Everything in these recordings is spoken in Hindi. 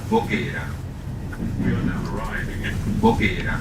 Boqueira. We are now arriving in Boqueira.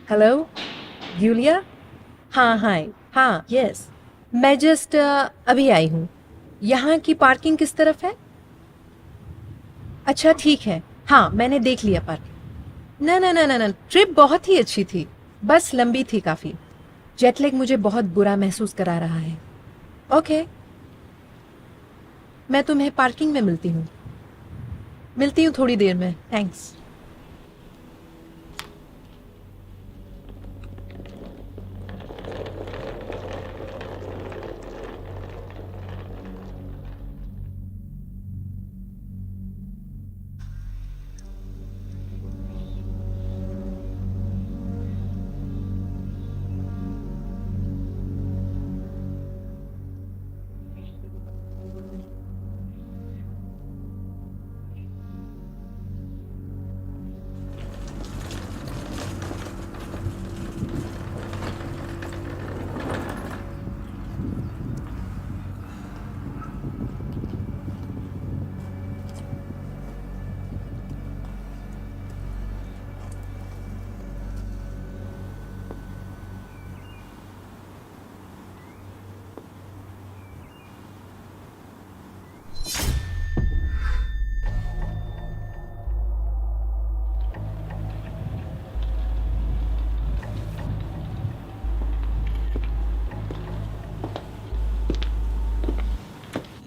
Hello Yulia. हाँ हाय। हाँ यस, मैं जस्ट अभी आई हूँ। यहाँ की पार्किंग किस तरफ है? अच्छा ठीक है, हाँ मैंने देख लिया पार्किंग। ना ना ना ना ना, ट्रिप बहुत ही अच्छी थी, बस लंबी थी काफ़ी। जेटलैग मुझे बहुत बुरा महसूस करा रहा है। ओके, मैं तुम्हें पार्किंग में मिलती हूँ थोड़ी देर में। थैंक्स।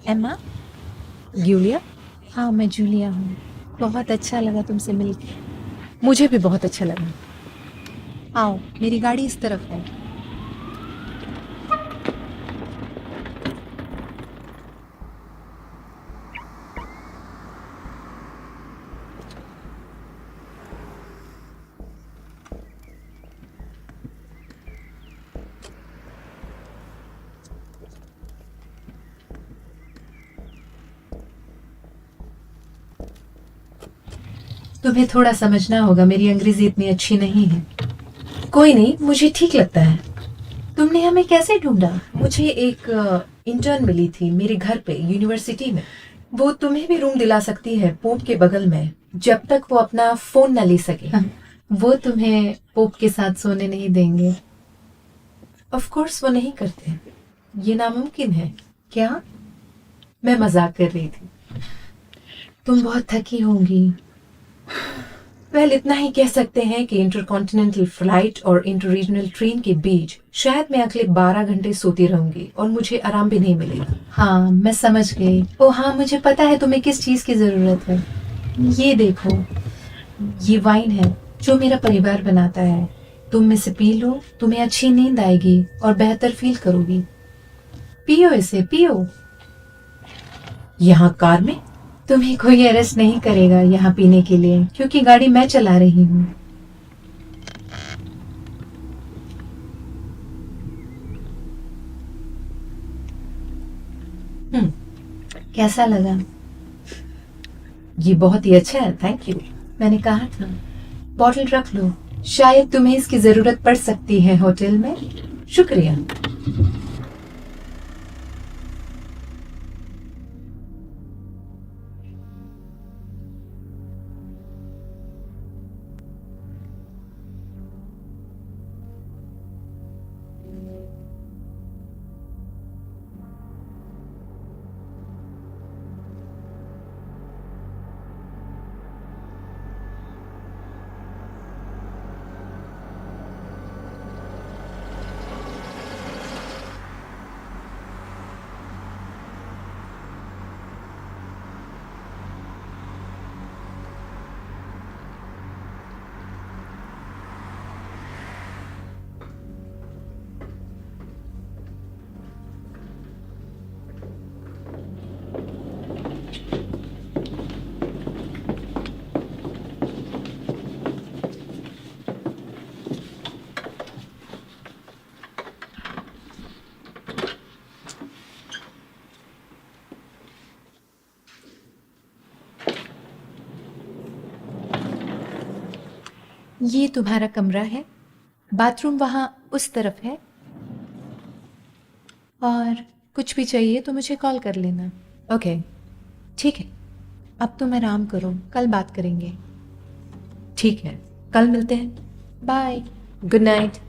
एम्मा। यूलिया। हाँ मैं जूलिया हूँ। बहुत अच्छा लगा तुमसे मिलकर। मुझे भी बहुत अच्छा लगा। आओ, मेरी गाड़ी इस तरफ है। तुम्हें थोड़ा समझना होगा, मेरी अंग्रेजी इतनी अच्छी नहीं है। कोई नहीं, मुझे ठीक लगता है। तुमने हमें कैसे ढूंढा? मुझे एक इंटर्न मिली थी मेरे घर पे यूनिवर्सिटी में। वो तुम्हें भी रूम दिला सकती है पोप के बगल में, जब तक वो अपना फोन न ले सके। वो तुम्हें पोप के साथ सोने नहीं देंगे। ऑफ कोर्स वो नहीं करते। ये नामुमकिन है। क्या? मैं मजाक कर रही थी। तुम बहुत थकी होंगी। वेल, इतना ही कह सकते हैं कि इंटरकॉन्टिनेंटल फ्लाइट और इंटर रीजनल ट्रेन के बीच शायद मैं अगले 12 घंटे सोती रहूंगी और मुझे आराम भी नहीं मिलेगा। हाँ मैं समझ गई। ओ हाँ, मुझे पता है तुम्हें किस चीज़ की ज़रूरत है। ये देखो, ये वाइन है जो मेरा परिवार बनाता है। तुम इसे पी लो, तुम्हें अच्छी नींद आएगी और बेहतर फील करोगी। पियो इसे, पियो। यहाँ कार में? तुम्हें कोई अरेस्ट नहीं करेगा यहाँ पीने के लिए, क्योंकि गाड़ी मैं चला रही हूँ। हम्म, कैसा लगा? ये बहुत ही अच्छा है, थैंक यू। मैंने कहा था। बॉटल रख लो, शायद तुम्हें इसकी जरूरत पड़ सकती है होटल में। शुक्रिया। ये तुम्हारा कमरा है, बाथरूम वहाँ उस तरफ है, और कुछ भी चाहिए तो मुझे कॉल कर लेना। ओके, ठीक है। अब तुम आराम करो, कल बात करेंगे। ठीक है, कल मिलते हैं। Bye, good night.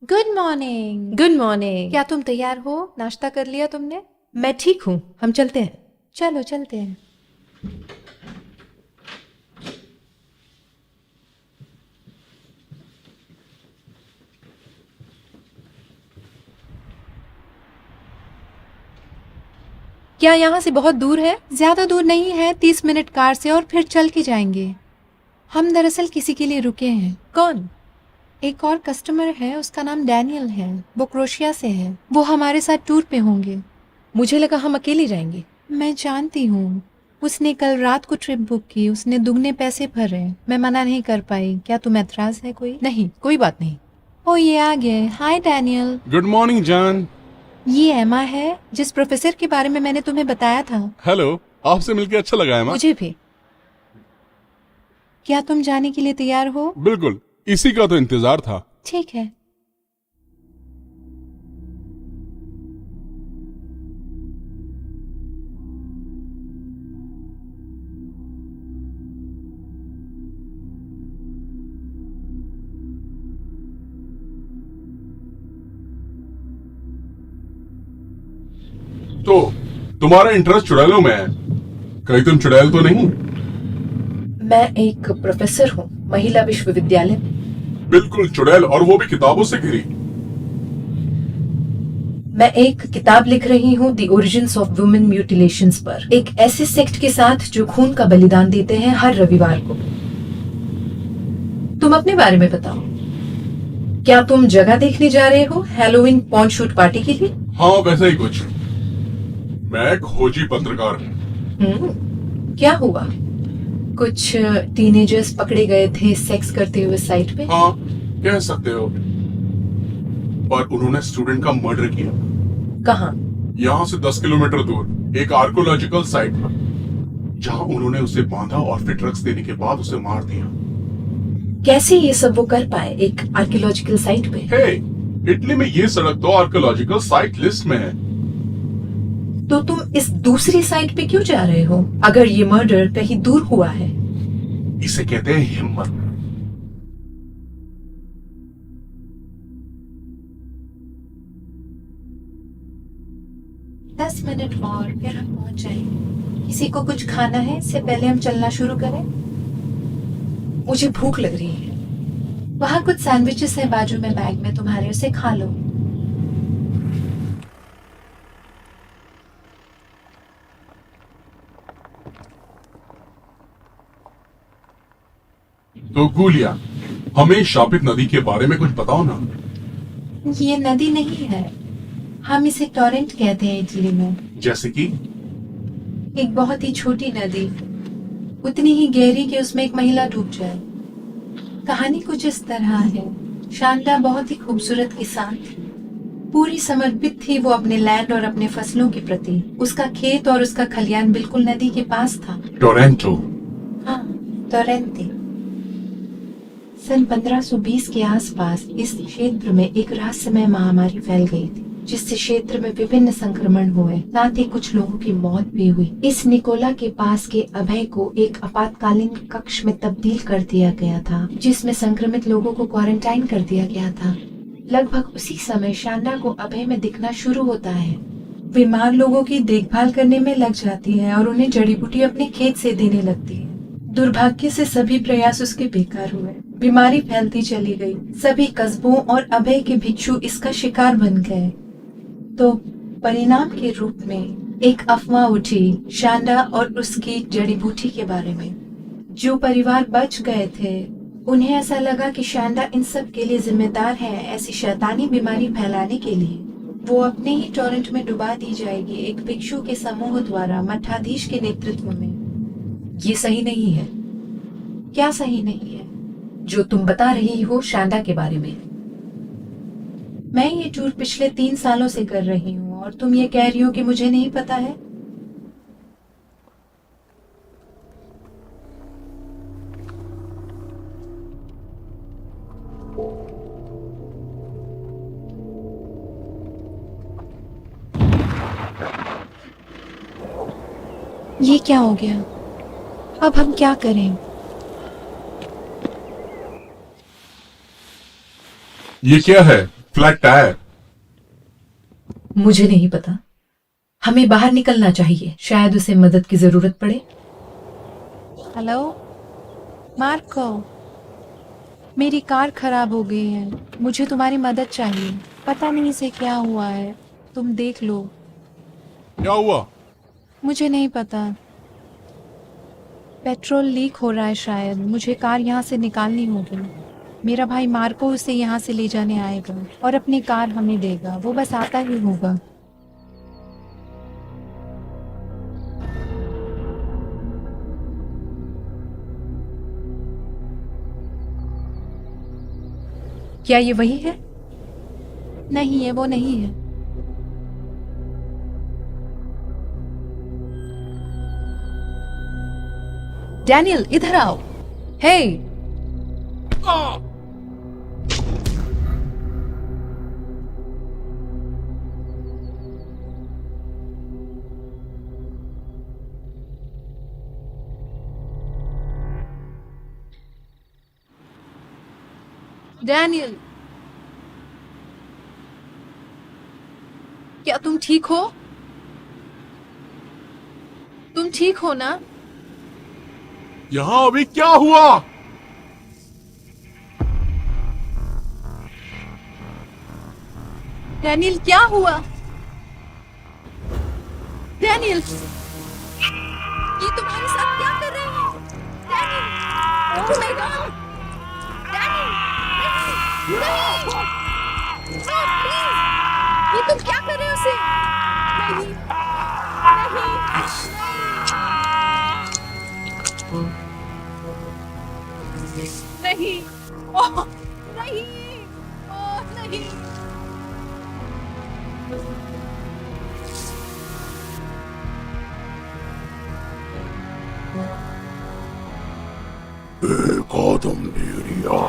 Good morning. Good morning. क्या तुम तैयार हो? नाश्ता कर लिया तुमने? मैं ठीक हूँ, हम चलते हैं। चलो चलते हैं। क्या यहाँ से बहुत दूर है? ज्यादा दूर नहीं है, 30 मिनट कार से और फिर चल के जाएंगे। हम दरअसल किसी के लिए रुके हैं। कौन? एक और कस्टमर है, उसका नाम डैनियल है, वो क्रोशिया से है। वो हमारे साथ टूर पे होंगे। मुझे लगा हम अकेले जाएंगे। मैं जानती हूँ, उसने कल रात को ट्रिप बुक की, उसने दुगने पैसे भरे, मैं मना नहीं कर पाई। क्या तुम एतराज है कोई? नहीं, कोई बात नहीं। ओ ये आ गए। हाय डैनियल। गुड मॉर्निंग जान। ये एमा है, जिस प्रोफेसर के बारे में मैंने तुम्हें बताया था। हेलो, आपसे मिलकर अच्छा लगा एमा। मुझे भी। क्या तुम जाने के लिए तैयार हो? बिल्कुल, इसी का तो इंतजार था। ठीक है। तो तुम्हारा इंटरेस्ट चुड़ैलों में है, कहीं तुम चुड़ैल तो नहीं? मैं एक प्रोफेसर हूँ महिला विश्वविद्यालय में। बिल्कुल चुड़ैल, और वो भी किताबों से घिरी। मैं एक किताब लिख रही हूँ, द ओरिजिन्स ऑफ वुमेन म्यूटिलेशंस पर, एक ऐसे सेक्ट के साथ जो खून का बलिदान देते हैं हर रविवार को। तुम अपने बारे में बताओ। क्या तुम जगह देखने जा रहे हो हैलोवीन पॉन्ड शूट पार्टी के लिए? हाँ, वैसा ही कुछ। मैं खोजी पत्रकार। क्या हुआ? कुछ टीनेजर्स पकड़े गए थे सेक्स करते हुए साइट पे? हाँ, कह सकते हो। पर उन्होंने स्टूडेंट का मर्डर किया। कहाँ? यहाँ से 10 किलोमीटर दूर एक आर्कोलॉजिकल साइट पर, जहाँ उन्होंने उसे बांधा और फिर ड्रग्स देने के बाद उसे मार दिया। कैसे ये सब वो कर पाए एक आर्कियोलॉजिकल साइट पे? हे, इटली में ये सड़क तो आर्कियोलॉजिकल साइट लिस्ट में है। तो तुम इस दूसरी साइड पे क्यों जा रहे हो अगर ये मर्डर कहीं दूर हुआ है? इसे कहते हैं हिम्मत। 10 मिनट और फिर हम पहुंच जाएंगे। किसी को कुछ खाना है इससे पहले हम चलना शुरू करें? मुझे भूख लग रही है। वहां कुछ सैंडविचेस है बाजू में बैग में तुम्हारे, उसे खा लो। तो गुलिया, हमें शापित नदी के बारे में कुछ बताओ ना। ये नदी नहीं है, हम इसे टॉरेंट कहते हैं इटली में। जैसे कि एक बहुत ही छोटी नदी, उतनी ही गहरी कि उसमें एक महिला डूब जाए। कहानी कुछ इस तरह है। शांडा बहुत ही खूबसूरत किसान थी, पूरी समर्पित थी वो अपने लैंड और अपने फसलों के प्रति। उसका खेत और उसका खलियान बिल्कुल नदी के पास था। टोरंटो। हाँ, टोरेंटे। सन 1520 के आसपास इस क्षेत्र में एक रहस्यमय महामारी फैल गई थी, जिससे क्षेत्र में विभिन्न संक्रमण हुए, साथ ही कुछ लोगों की मौत भी हुई। इस निकोला के पास के अभय को एक आपातकालीन कक्ष में तब्दील कर दिया गया था, जिसमें संक्रमित लोगों को क्वारंटाइन कर दिया गया था। लगभग उसी समय शांडा को अभय में दिखना शुरू होता है। बीमार लोगों की देखभाल करने में लग जाती है और उन्हें जड़ी बूटी अपने खेत से देने लगती है। दुर्भाग्य से सभी प्रयास उसके बेकार हुए। बीमारी फैलती चली गई। सभी कस्बों और अभय के भिक्षु इसका शिकार बन गए। तो परिणाम के रूप में एक अफवाह उठी शांडा और उसकी जड़ी बूटी के बारे में। जो परिवार बच गए थे उन्हें ऐसा लगा कि शांडा इन सब के लिए जिम्मेदार है, ऐसी शैतानी बीमारी फैलाने के लिए। वो अपने ही टोरेंट में डुबा दी जाएगी एक भिक्षु के समूह द्वारा, मठाधीश के नेतृत्व में। ये सही नहीं है। क्या सही नहीं है? जो तुम बता रही हो शांडा के बारे में। मैं ये टूर पिछले 3 सालों से कर रही हूँ और तुम ये कह रही हो कि मुझे नहीं पता है? ये क्या हो गया? अब हम क्या करें? ये क्या है? Flat tyre. मुझे नहीं पता। हमें बाहर निकलना चाहिए, शायद उसे मदद की जरूरत पड़े। हेलो मार्को, मेरी कार खराब हो गई है, मुझे तुम्हारी मदद चाहिए। पता नहीं इसे क्या हुआ है, तुम देख लो। क्या हुआ? मुझे नहीं पता। पेट्रोल लीक हो रहा है शायद। मुझे कार यहाँ से निकालनी होगी। मेरा भाई मार्को उसे यहाँ से ले जाने आएगा और अपनी कार हमें देगा। वो बस आता ही होगा। क्या ये वही है? नहीं, ये वो नहीं है। डैनियल, इधर आओ। हे! डैनियल, क्या तुम ठीक हो? तुम ठीक हो ना? यहाँ अभी क्या हुआ? डैनियल, क्या हुआ? डैनियल, ये तुम्हारे साथ क्या कर रहे हैं? Daniel, oh my God! Daniel, नहीं! प्लीज! ये तुम क्या कर रहे हो उसे? नहीं, नहीं, नहीं! ओह नहीं! ओह नहीं! कदम मेरिया।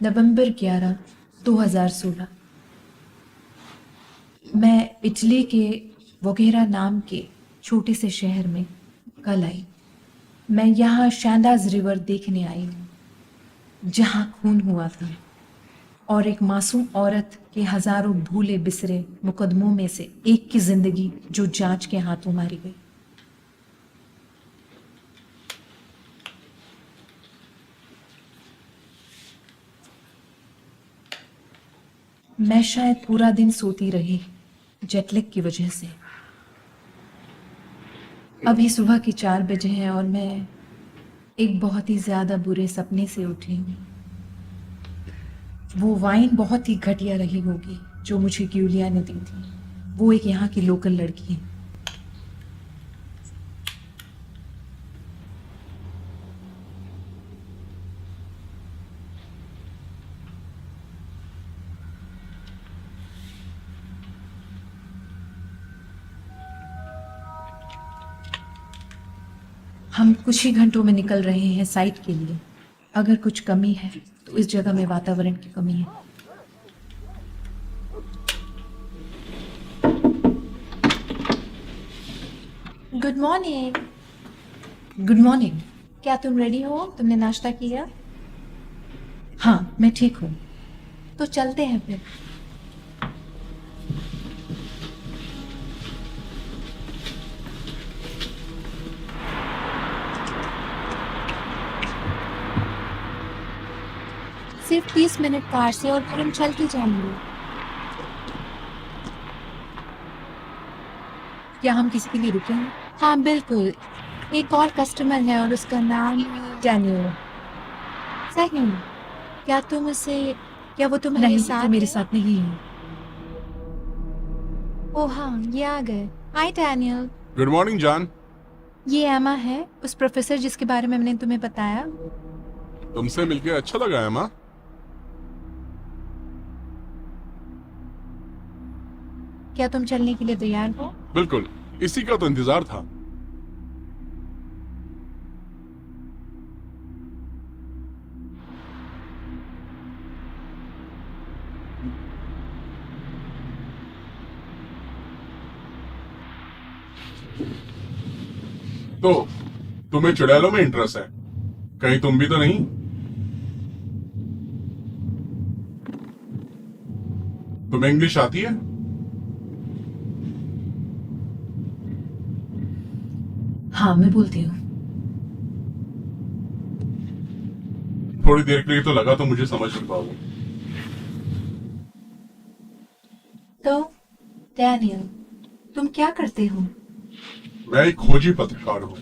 नवंबर 11, 2016। मैं इटली के वोगेरा नाम के छोटे से शहर में कल आई। मैं यहाँ शैंडाज रिवर देखने आई हूँ, जहाँ खून हुआ था और एक मासूम औरत के हजारों भूले बिसरे मुकदमों में से एक की जिंदगी जो जांच के हाथों मारी गई। मैं शायद पूरा दिन सोती रही जेटलैग की वजह से। अभी सुबह के 4 बजे हैं और मैं एक बहुत ही ज्यादा बुरे सपने से उठी हूँ। वो वाइन बहुत ही घटिया रही होगी जो मुझे ग्यूलिया ने दी थी। वो एक यहाँ की लोकल लड़की है। हम कुछ ही घंटों में निकल रहे हैं साइट के लिए। अगर कुछ कमी है तो इस जगह में वातावरण की कमी है। Good morning. Good morning. क्या तुम रेडी हो? तुमने नाश्ता किया? हाँ, मैं ठीक हूँ। तो चलते हैं फिर। सिर्फ 30 मिनट कार से और फिर हम चल के जाएंगे। क्या हम किसी के लिए रुके हैं? हाँ बिल्कुल, एक और कस्टमर है और उसका नाम डैनियल। सही। क्या तुम उसे, क्या वो तुम्हारे साथ? मेरे साथ नहीं है। ओह हाँ, ये आ गए। हाय डैनियल। गुड मॉर्निंग जान। ये एमा है, उस प्रोफेसर जिसके बारे में मैंने तुम्हें बताया। तुमसे मिलके अच्छा लगा एमा। क्या तुम चलने के लिए तैयार हो? बिल्कुल, इसी का तो इंतजार था। तो तुम्हें चुड़ैलों में इंटरेस्ट है? कहीं तुम भी तो नहीं? तुम्हें इंग्लिश आती है? हाँ, मैं बोलती हूँ। थोड़ी देर के लिए तो लगा तो मुझे समझ नहीं पाओगे। तो डैनियल, तुम क्या करते हो? मैं एक खोजी पत्रकार हूँ।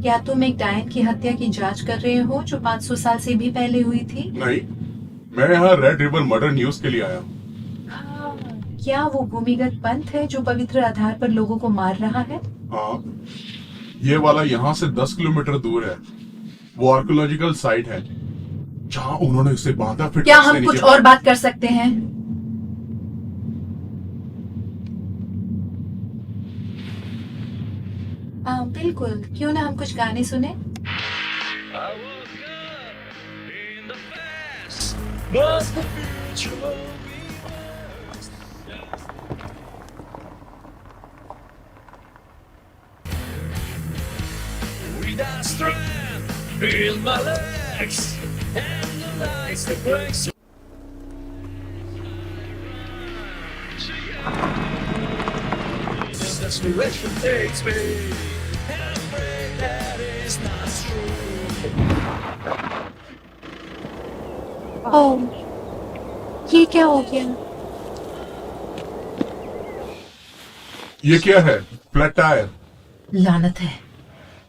क्या तुम एक डायन की हत्या की जांच कर रहे हो जो 500 साल से भी पहले हुई थी? नहीं, मैं यहाँ रेड रिवर मर्डर न्यूज के लिए आया हूँ। हाँ, क्या वो भूमिगत पंथ है जो पवित्र आधार पर लोगों को मार रहा है? हाँ, ये वाला यहाँ से 10 किलोमीटर दूर है। वो आर्कोलॉजिकल साइट है जहाँ उन्होंने उसे बांधा। फिर क्या हम कुछ और बात कर सकते हैं? बिल्कुल, क्यों ना हम कुछ गाने सुने? I woke up in the past, but the future will be worse. Without strength in my legs, and the lights that breaks. The desperation takes me, and I pray that it's not true. ओह, ये क्या हो गया? ये क्या है? Flat tyre. लानत है।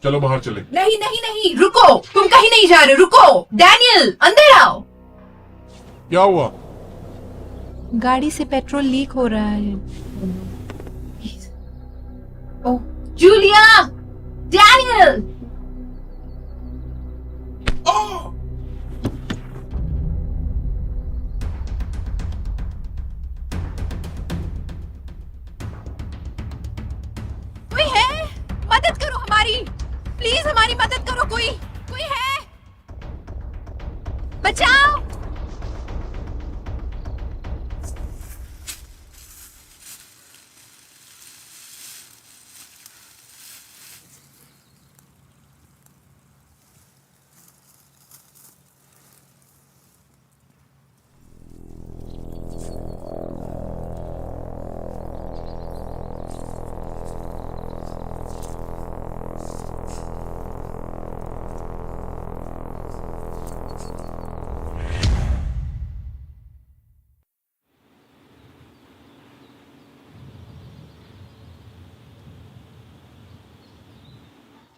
चलो बाहर चले। नहीं नहीं नहीं, रुको, तुम कहीं नहीं जा रहे, रुको। डैनियल, अंदर आओ। क्या हुआ? गाड़ी से पेट्रोल लीक हो रहा है। ओह, जूलिया, डैनियल। कोई है? मदद करो हमारी, प्लीज हमारी मदद करो। कोई कोई है? बचाओ।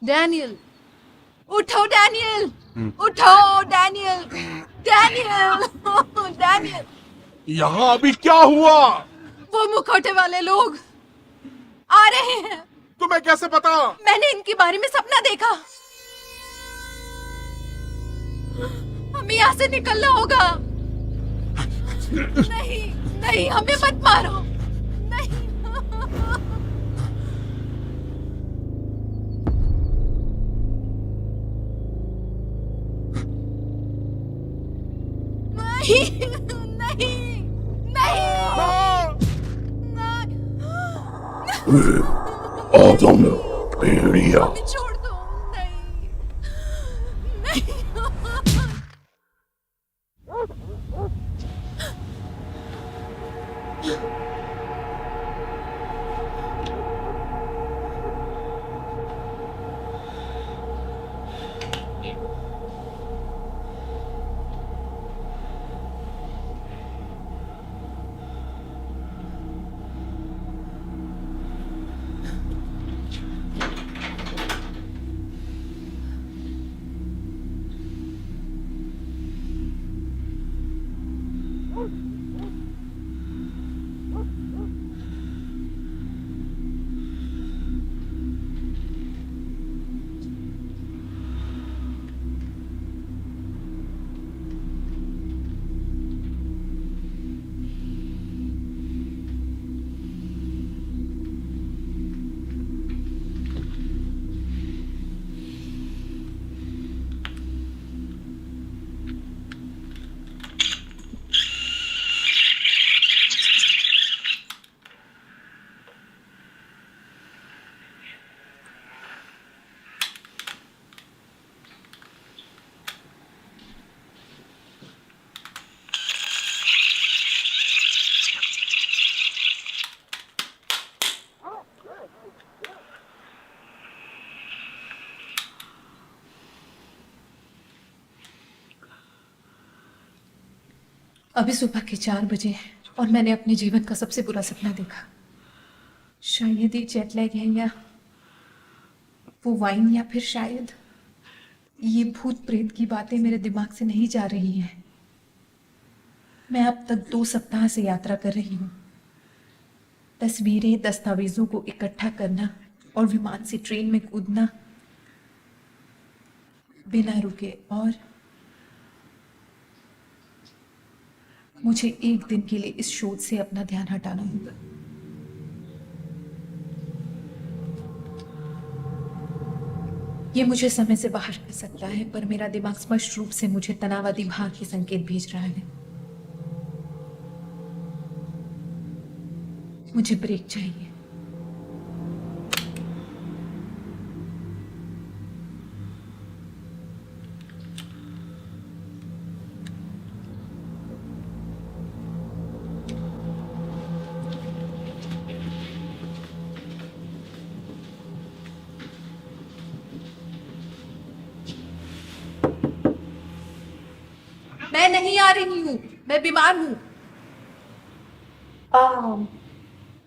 डैनियल, उठो डैनियल, उठो डैनियल, डैनियल, डैनियल। यहाँ अभी क्या हुआ? वो मुखौटे वाले लोग आ रहे हैं। तुम्हें कैसे पता? मैंने इनके बारे में सपना देखा। हमें यहाँ से निकलना होगा। नहीं नहीं, हमें मत मारो। नहीं नहीं नहीं नहीं, आदम भेड़िया। हमें छोड़ दो। नहीं नहीं। अभी सुबह के 4 बजे हैं और मैंने अपने जीवन का सबसे बुरा सपना देखा। शायद ये जेट लैग है या वो वाइन या फिर शायद ये भूत प्रेत की बातें मेरे दिमाग से नहीं जा रही हैं। मैं अब तक 2 सप्ताह से यात्रा कर रही हूँ। तस्वीरें, दस्तावेजों को इकट्ठा करना और विमान से ट्रेन में कूदना बिना रुके, और मुझे एक दिन के लिए इस शोध से अपना ध्यान हटाना होगा। ये मुझे समय से बाहर कर सकता है, पर मेरा दिमाग स्पष्ट रूप से मुझे तनावादी भार के संकेत भेज रहा है। मुझे ब्रेक चाहिए। मैं नहीं आ रही हूँ, मैं बीमार हूँ।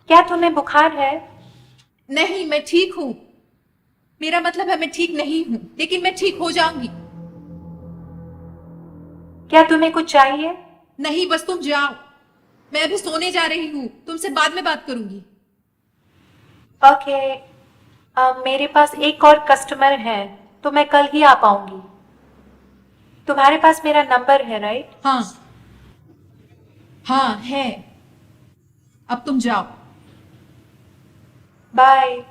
क्या तुम्हें बुखार है? नहीं, मैं ठीक हूँ। मेरा मतलब है मैं ठीक नहीं हूँ, लेकिन मैं ठीक हो जाऊंगी। क्या तुम्हें कुछ चाहिए? नहीं, बस तुम जाओ। मैं अभी सोने जा रही हूँ, तुमसे बाद में बात करूंगी। ओके, मेरे पास एक और कस्टमर है, तो मैं कल ही आ पाऊंगी। तुम्हारे पास मेरा नंबर है, राइट? हाँ हाँ है। अब तुम जाओ। बाय।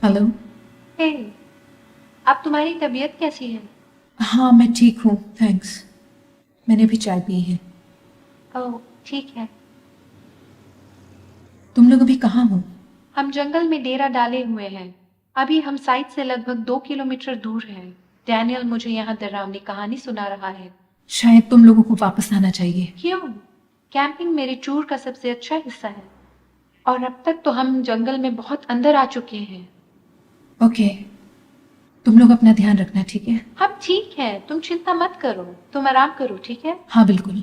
हेलो। हे, अब तुम्हारी तबीयत कैसी है? हाँ, मैं ठीक हूँ, थैंक्स। मैंने भी चाय पी है। ओह, ठीक है। तुम लोग अभी कहाँ हो? हम जंगल में डेरा डाले हुए हैं। अभी हम साइट से लगभग 2 किलोमीटर दूर हैं। डैनियल मुझे यहाँ डरावनी कहानी सुना रहा है। शायद तुम लोगों को वापस आना चाहिए। क्यों? कैंपिंग मेरे टूर का सबसे अच्छा हिस्सा है, और अब तक तो हम जंगल में बहुत अंदर आ चुके हैं। ओके, तुम लोग अपना ध्यान रखना, ठीक है? हम ठीक है, तुम चिंता मत करो, तुम आराम करो, ठीक है? हाँ बिल्कुल।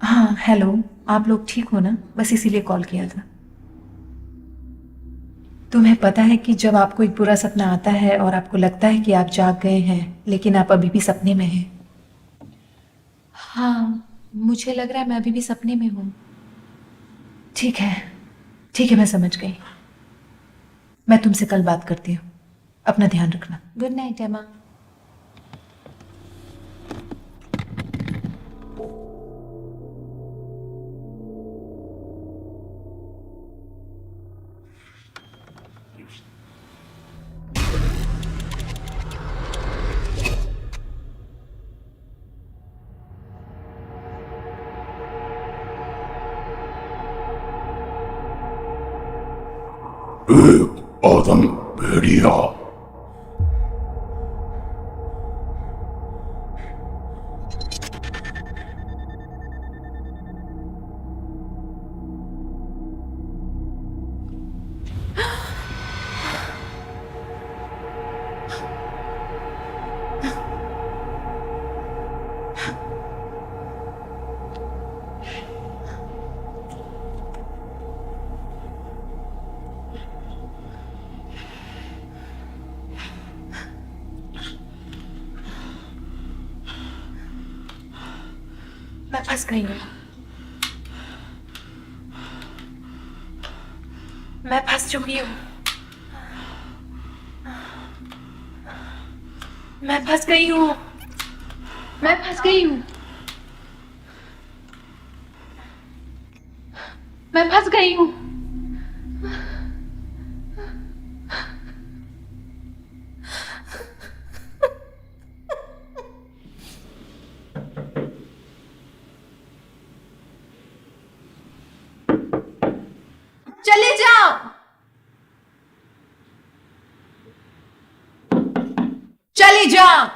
हाँ हेलो, आप लोग ठीक हो ना? बस इसीलिए कॉल किया था। तुम्हें पता है कि जब आपको एक बुरा सपना आता है और आपको लगता है कि आप जाग गए हैं, लेकिन आप अभी भी सपने में हैं। हाँ, मुझे लग रहा है मैं अभी भी सपने में हूँ। ठीक है, ठीक है, मैं समझ गई। मैं तुमसे कल बात करती हूँ। अपना ध्यान रखना। गुड नाइट एमा। एक आदम भेड़िया। मैं फंस गई हूँ। मैं फंस चुकी हूँ। मैं फंस गई हूँ। मैं फंस गई हूँ। मैं फंस गई हूँ। चले जाओ। चले जाओ।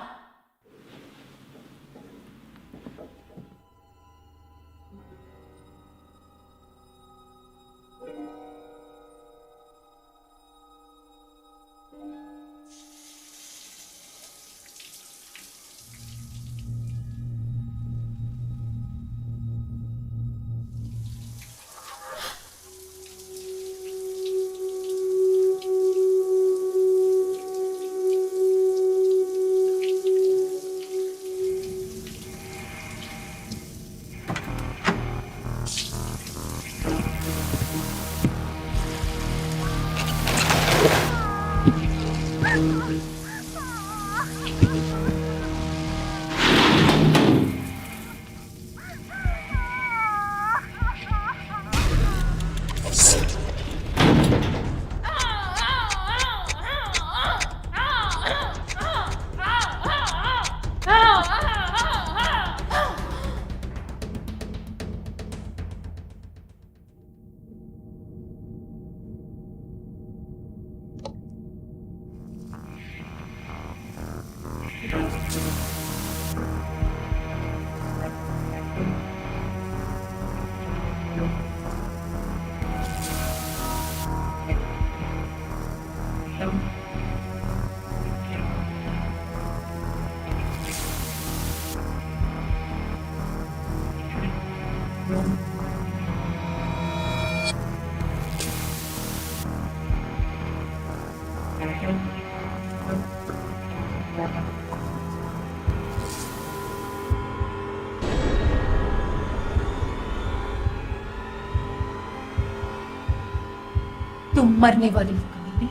तुम मरने वाली हो कमीने।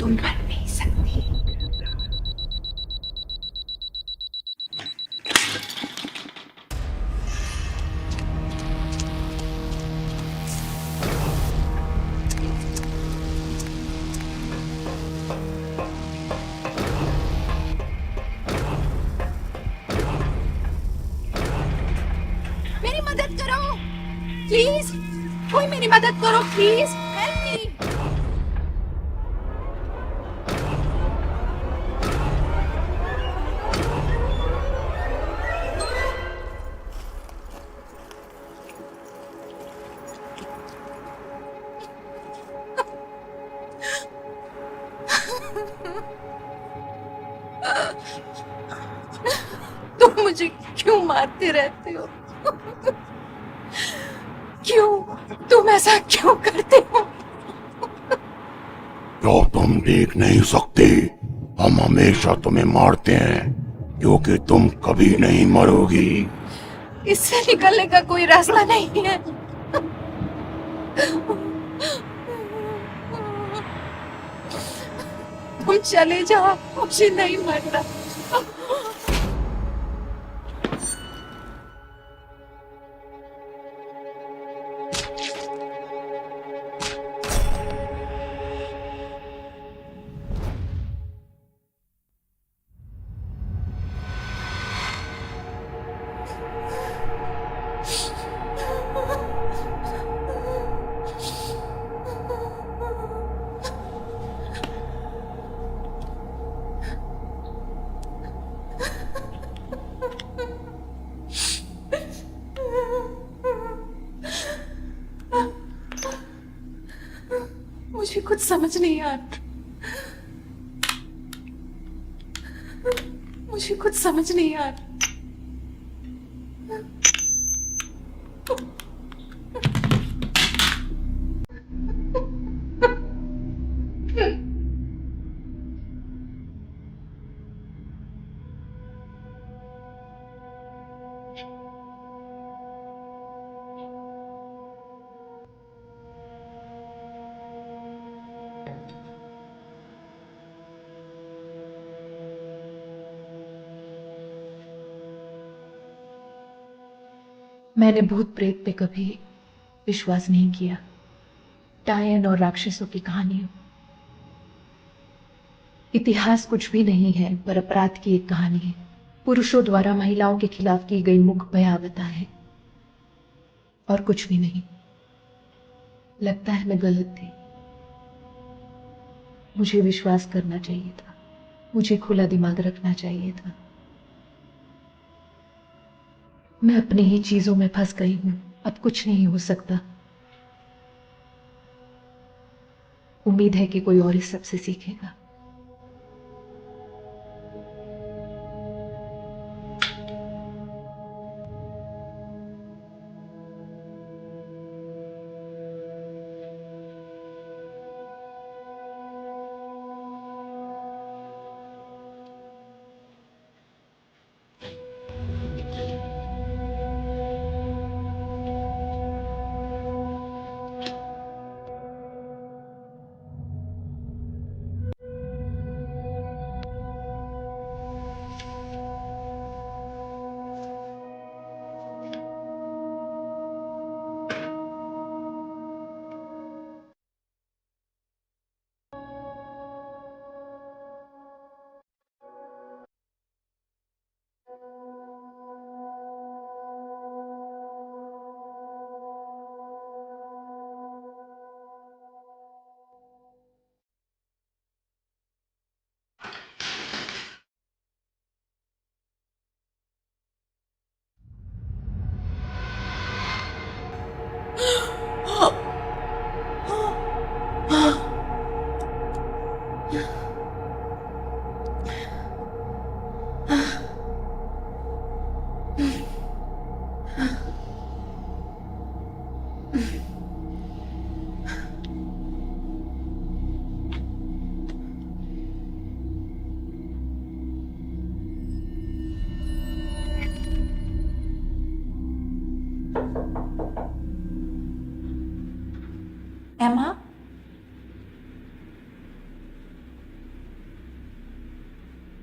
तुम मर नहीं सकती। प्लीज कोई मेरी मदद करो, प्लीज हेल्प मी। तुम मुझे क्यों मारते रहते हो? क्यों? तुम ऐसा क्यों करते हो? जो तुम देख नहीं सकते, हम हमेशा तुम्हें मारते हैं क्योंकि तुम कभी नहीं मरोगी। इससे निकलने का कोई रास्ता नहीं है। तुम चले जाओ, मुझे नहीं मरना। मुझे कुछ समझ नहीं आ रहा। मुझे कुछ समझ नहीं आ रहा। मैंने भूत प्रेत पे कभी विश्वास नहीं किया। डायन और राक्षसों की कहानियों। इतिहास कुछ भी नहीं है पर अपराध की एक कहानी है। पुरुषों द्वारा महिलाओं के खिलाफ की गई मुख भयावता है और कुछ भी नहीं। लगता है मैं गलत थी। मुझे विश्वास करना चाहिए था। मुझे खुला दिमाग रखना चाहिए था। मैं अपनी ही चीजों में फंस गई हूं। अब कुछ नहीं हो सकता। उम्मीद है कि कोई और इस सबसे सीखेगा। एमा,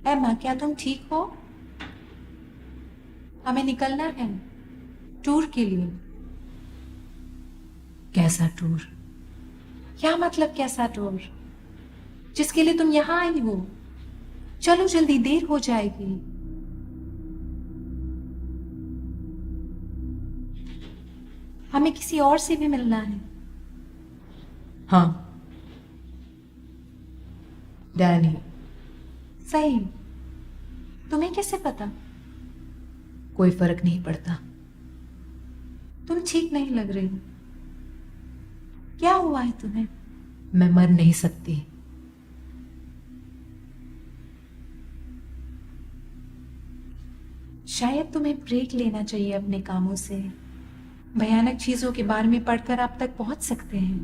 एमा, क्या तुम ठीक हो? हमें निकलना है टूर के लिए। कैसा टूर? क्या मतलब कैसा टूर? जिसके लिए तुम यहाँ आई हो। चलो जल्दी, देर हो जाएगी। हमें किसी और से भी मिलना है। हाँ, डैनी। सही। तुम्हें कैसे पता? कोई फर्क नहीं पड़ता। तुम ठीक नहीं लग रही हो। क्या हुआ है तुम्हें? मैं मर नहीं सकती। शायद तुम्हें ब्रेक लेना चाहिए अपने कामों से। भयानक चीजों के बारे में पढ़कर आप तक पहुंच सकते हैं।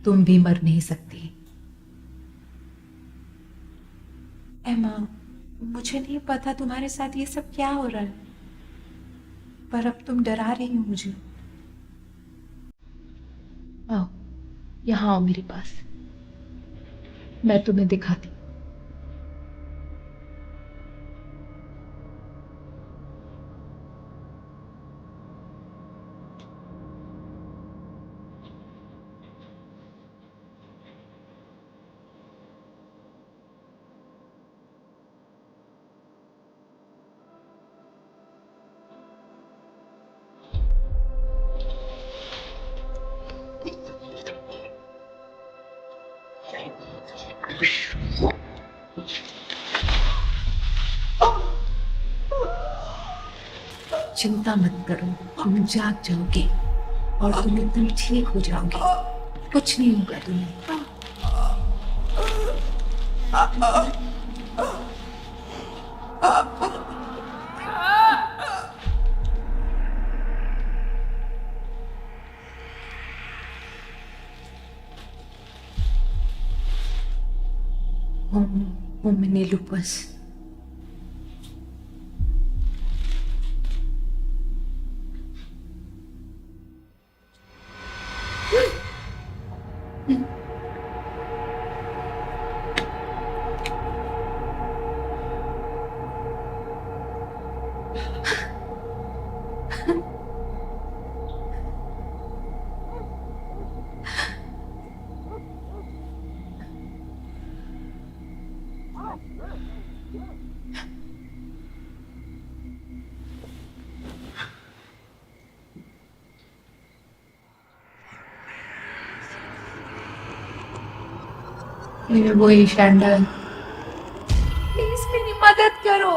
तुम भी मर नहीं सकती। एमा, मुझे नहीं पता तुम्हारे साथ ये सब क्या हो रहा है, पर अब तुम डरा रही हो मुझे। आओ, यहाँ आओ मेरे पास। मैं तुम्हें दिखाती। चिंता मत करो, तुम जाग जाओगे और तुम एकदम ठीक हो जाओगे। कुछ नहीं होगा तुम्हें। Homine lupus. मेरे वही शैंडल, प्लीज मेरी मदद करो।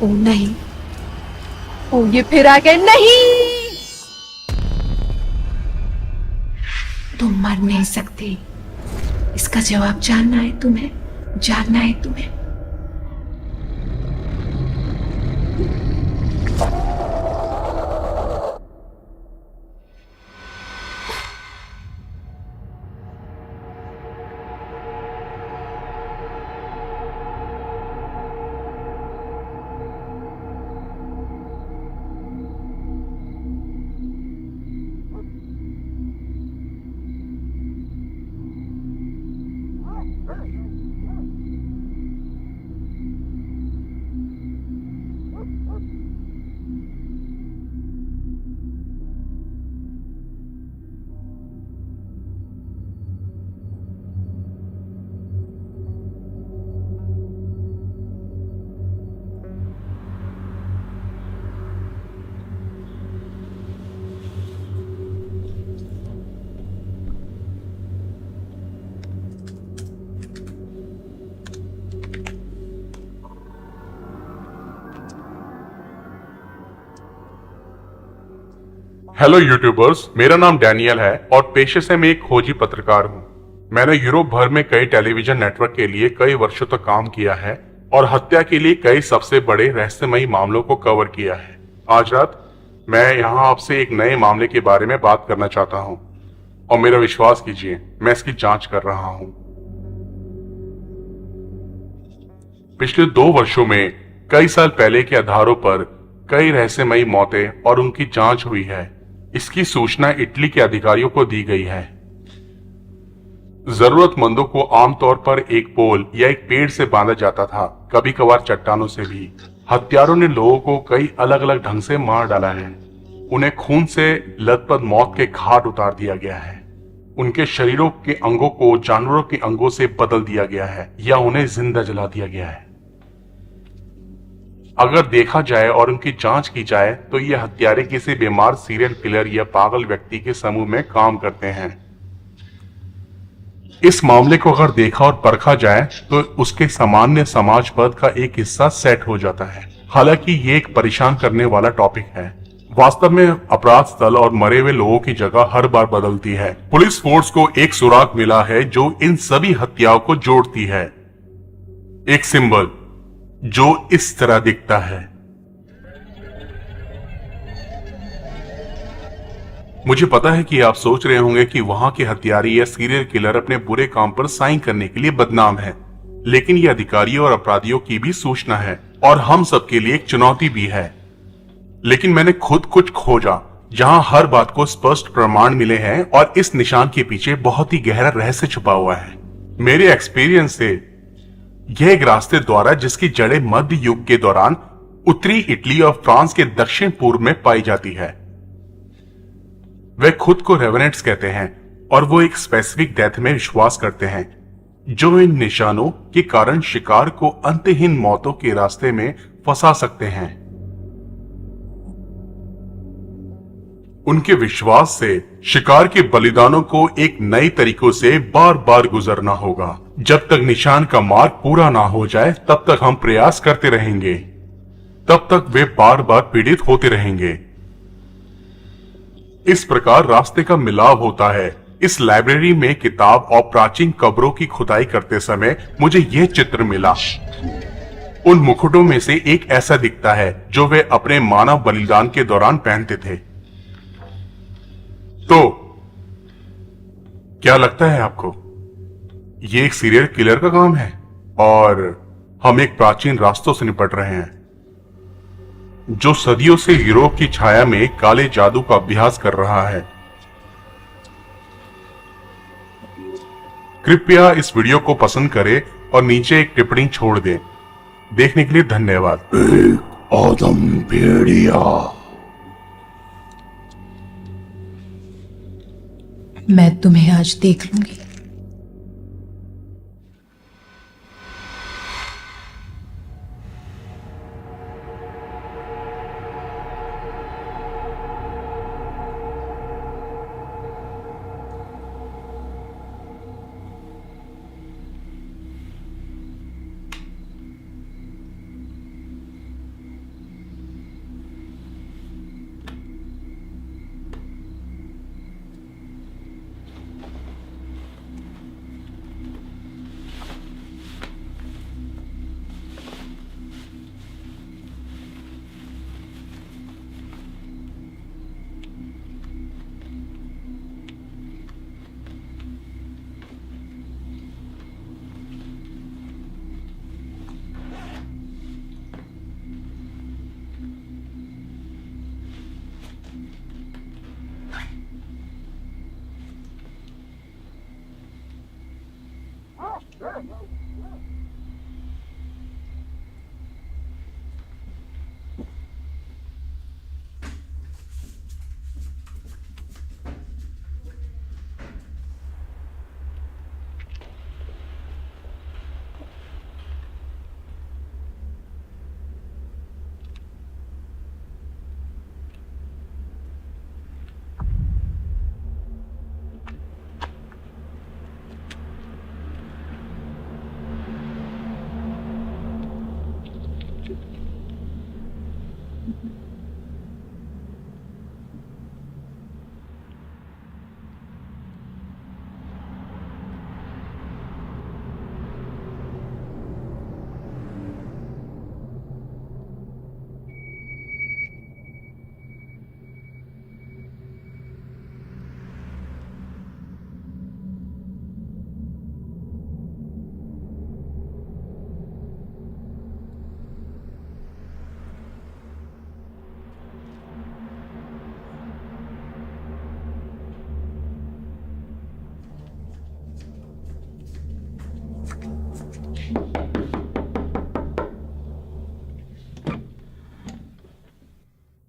ओ नहीं, ओ ये फिर आ गए। नहीं, तुम मर नहीं सकते। इसका जवाब जानना है तुम्हें, जानना है तुम्हें। हेलो यूट्यूबर्स, मेरा नाम डैनियल है और पेशे से मैं एक खोजी पत्रकार हूँ। मैंने यूरोप भर में कई टेलीविजन नेटवर्क के लिए कई वर्षों तक काम किया है और हत्या के लिए कई सबसे बड़े रहस्यमयी मामलों को कवर किया है। आज रात मैं यहाँ आपसे एक नए मामले के बारे में बात करना चाहता हूँ और मेरा विश्वास कीजिए, मैं इसकी जांच कर रहा हूँ। पिछले 2 वर्षों में कई साल पहले के आधारों पर कई रहस्यमयी मौतें और उनकी जांच हुई है। इसकी सूचना इटली के अधिकारियों को दी गई है। जरूरतमंदों को आमतौर पर एक पोल या एक पेड़ से बांधा जाता था, कभी कभार चट्टानों से भी। हत्यारों ने लोगों को कई अलग अलग ढंग से मार डाला है। उन्हें खून से लथपथ मौत के घाट उतार दिया गया है। उनके शरीरों के अंगों को जानवरों के अंगों से बदल दिया गया है या उन्हें जिंदा जला दिया गया है। अगर देखा जाए और उनकी जांच की जाए तो ये हत्यारे किसी बीमार सीरियल किलर या पागल व्यक्ति के समूह में काम करते हैं। इस मामले को अगर देखा और परखा जाए तो उसके सामान्य समाज पद का एक हिस्सा सेट हो जाता है। हालांकि ये एक परेशान करने वाला टॉपिक है। वास्तव में अपराध स्थल और मरे हुए लोगों की जगह हर बार बदलती है। पुलिस फोर्स को एक सुराग मिला है जो इन सभी हत्याओं को जोड़ती है। एक सिंबल जो इस तरह दिखता है। मुझे पता है कि आप सोच रहे होंगे कि वहां के हत्यारे या सीरियल किलर अपने बुरे काम पर साइन करने के लिए बदनाम है, लेकिन ये अधिकारियों और अपराधियों की भी सूचना है और हम सबके लिए एक चुनौती भी है। लेकिन मैंने खुद कुछ खोजा जहां हर बात को स्पष्ट प्रमाण मिले हैं और इस निशान के पीछे बहुत ही गहरा रहस्य छुपा हुआ है। मेरे एक्सपीरियंस से यह एक रास्ते द्वारा जिसकी जड़ें मध्य युग के दौरान उत्तरी इटली और फ्रांस के दक्षिण पूर्व में पाई जाती है। वे खुद को रेवेनेंट्स कहते हैं और वो एक स्पेसिफिक डेथ में विश्वास करते हैं जो इन निशानों के कारण शिकार को अंतहीन मौतों के रास्ते में फंसा सकते हैं। उनके विश्वास से शिकार के बलिदानों को एक नए तरीकों से बार बार गुजरना होगा। जब तक निशान का मार्ग पूरा ना हो जाए तब तक हम प्रयास करते रहेंगे, तब तक वे बार बार पीड़ित होते रहेंगे। इस प्रकार रास्ते का मिलाव होता है। इस लाइब्रेरी में किताब और प्राचीन कब्रों की खुदाई करते समय मुझे यह चित्र मिला। उन मुकुटों में से एक ऐसा दिखता है जो वे अपने मानव बलिदान के दौरान पहनते थे। तो क्या लगता है आपको, ये एक सीरियल किलर का काम है और हम एक प्राचीन रास्तों से निपट रहे हैं जो सदियों से यूरोप की छाया में काले जादू का अभ्यास कर रहा है। कृपया इस वीडियो को पसंद करें और नीचे एक टिप्पणी छोड़ दें। देखने के लिए धन्यवाद। एक आदम भेड़िया। मैं तुम्हें आज देख लूंगी।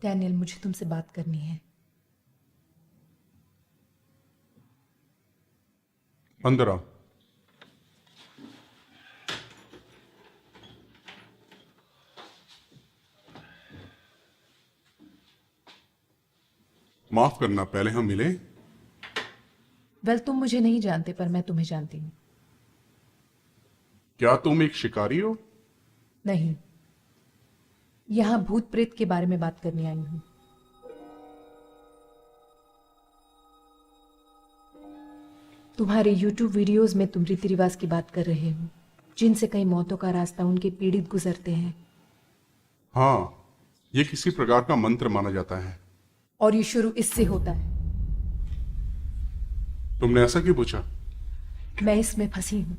डैनियल, मुझे तुमसे बात करनी है। अंदर आओ। माफ करना, पहले हम मिले। वेल, तुम मुझे नहीं जानते पर मैं तुम्हें जानती हूँ। क्या तुम एक शिकारी हो? नहीं, यहाँ भूत प्रेत के बारे में बात करने आई हूँ। तुम्हारे YouTube वीडियोस में तुम रीति रिवाज की बात कर रहे हो, जिनसे कई मौतों का रास्ता उनके पीड़ित गुजरते हैं। हाँ, ये किसी प्रकार का मंत्र माना जाता है। और ये शुरू इससे होता है। तुमने ऐसा क्यों पूछा? मैं इसमें फंसी हूं।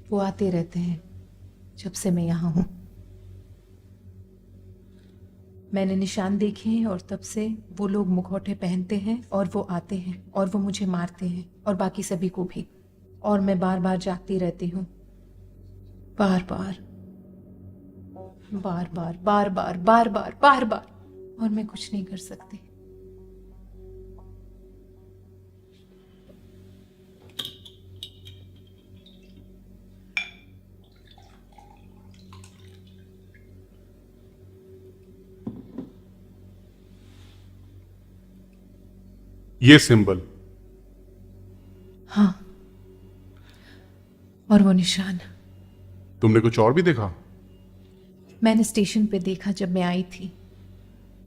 वो आते रहते हैं जब से मैं यहां हूं। मैंने निशान देखे हैं और तब से वो लोग मुखौटे पहनते हैं और वो आते हैं और वो मुझे मारते हैं और बाकी सभी को भी। और मैं बार बार जागती रहती हूँ, बार बार बार बार बार बार बार बार बार बार, और मैं कुछ नहीं कर सकती। ये सिंबल। हाँ, और वो निशान तुमने कुछ और भी देखा? मैंने स्टेशन पे देखा जब मैं आई थी,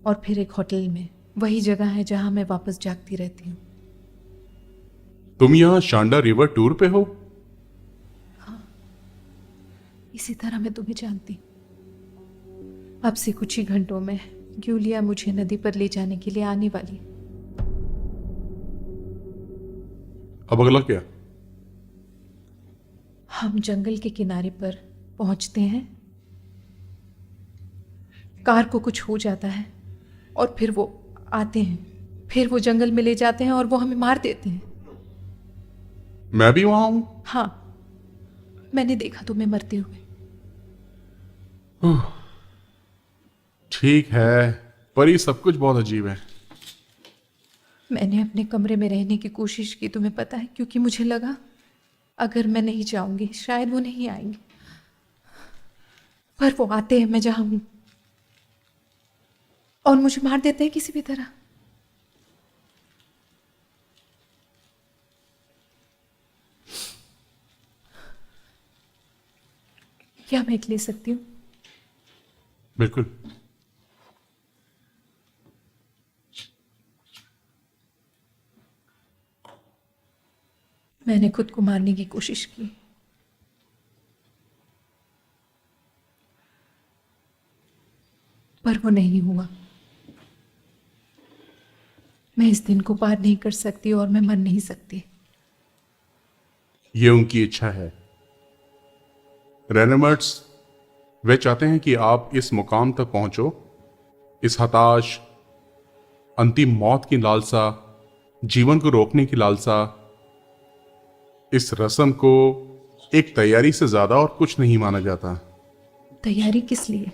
और फिर एक होटल में। वही जगह है जहां मैं वापस जागती रहती हूँ। तुम यहाँ शांडा रिवर टूर पे हो? इसी तरह मैं तुम्हें जानती हूँ। अब से कुछ ही घंटों में यूलिया मुझे नदी पर ले जाने के लिए आने वाली है। अब अगला क्या? हम जंगल के किनारे पर पहुंचते हैं। कार को कुछ हो जाता है और फिर वो आते हैं, फिर वो जंगल में ले जाते हैं और वो हमें मार देते हैं। मैं भी वहां हूं। हाँ, मैंने देखा तुम्हें मरते हुए। ठीक है, पर ये सब कुछ बहुत अजीब है। मैंने अपने कमरे में रहने की कोशिश की, तुम्हें पता है, क्योंकि मुझे लगा अगर मैं नहीं जाऊंगी शायद वो नहीं आएंगे। पर वो आते हैं मैं जहां हूं और मुझे मार देते हैं किसी भी तरह। क्या मैं एक ले सकती हूँ? बिल्कुल। मैंने खुद को मारने की कोशिश की, पर वो नहीं हुआ। मैं इस दिन को पार नहीं कर सकती और मैं मर नहीं सकती। ये उनकी इच्छा है। रेनेमर्ट्स वे चाहते हैं कि आप इस मुकाम तक पहुंचो। इस हताश, अंतिम मौत की लालसा, जीवन को रोकने की लालसा, इस रस्म को एक तैयारी से ज्यादा और कुछ नहीं माना जाता। तैयारी किस लिए?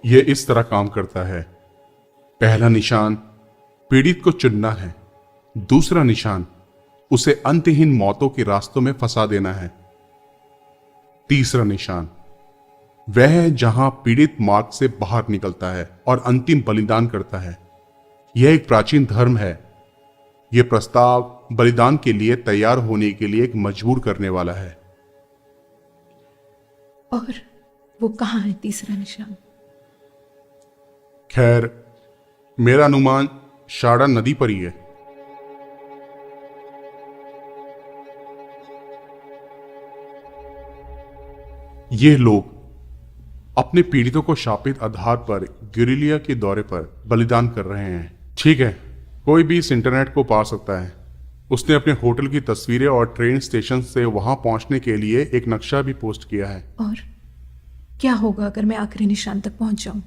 यह इस तरह काम करता है। पहला निशान पीड़ित को चुनना है। दूसरा निशान उसे अंतहीन मौतों के रास्तों में फंसा देना है। तीसरा निशान वह है जहां पीड़ित मार्ग से बाहर निकलता है और अंतिम बलिदान करता है। यह एक प्राचीन धर्म है। यह प्रस्ताव बलिदान के लिए तैयार होने के लिए एक मजबूर करने वाला है। और वो कहाँ है तीसरा निशान? खैर, मेरा अनुमान शाड़ा नदी पर ही है। ये लोग अपने पीड़ितों को शापित आधार पर गिरिलिया के दौरे पर बलिदान कर रहे हैं। ठीक है, कोई भी इस इंटरनेट को पा सकता है। उसने अपने होटल की तस्वीरें और ट्रेन स्टेशन से वहां पहुंचने के लिए एक नक्शा भी पोस्ट किया है। और क्या होगा अगर मैं आखिरी निशान तक पहुंच जाऊं?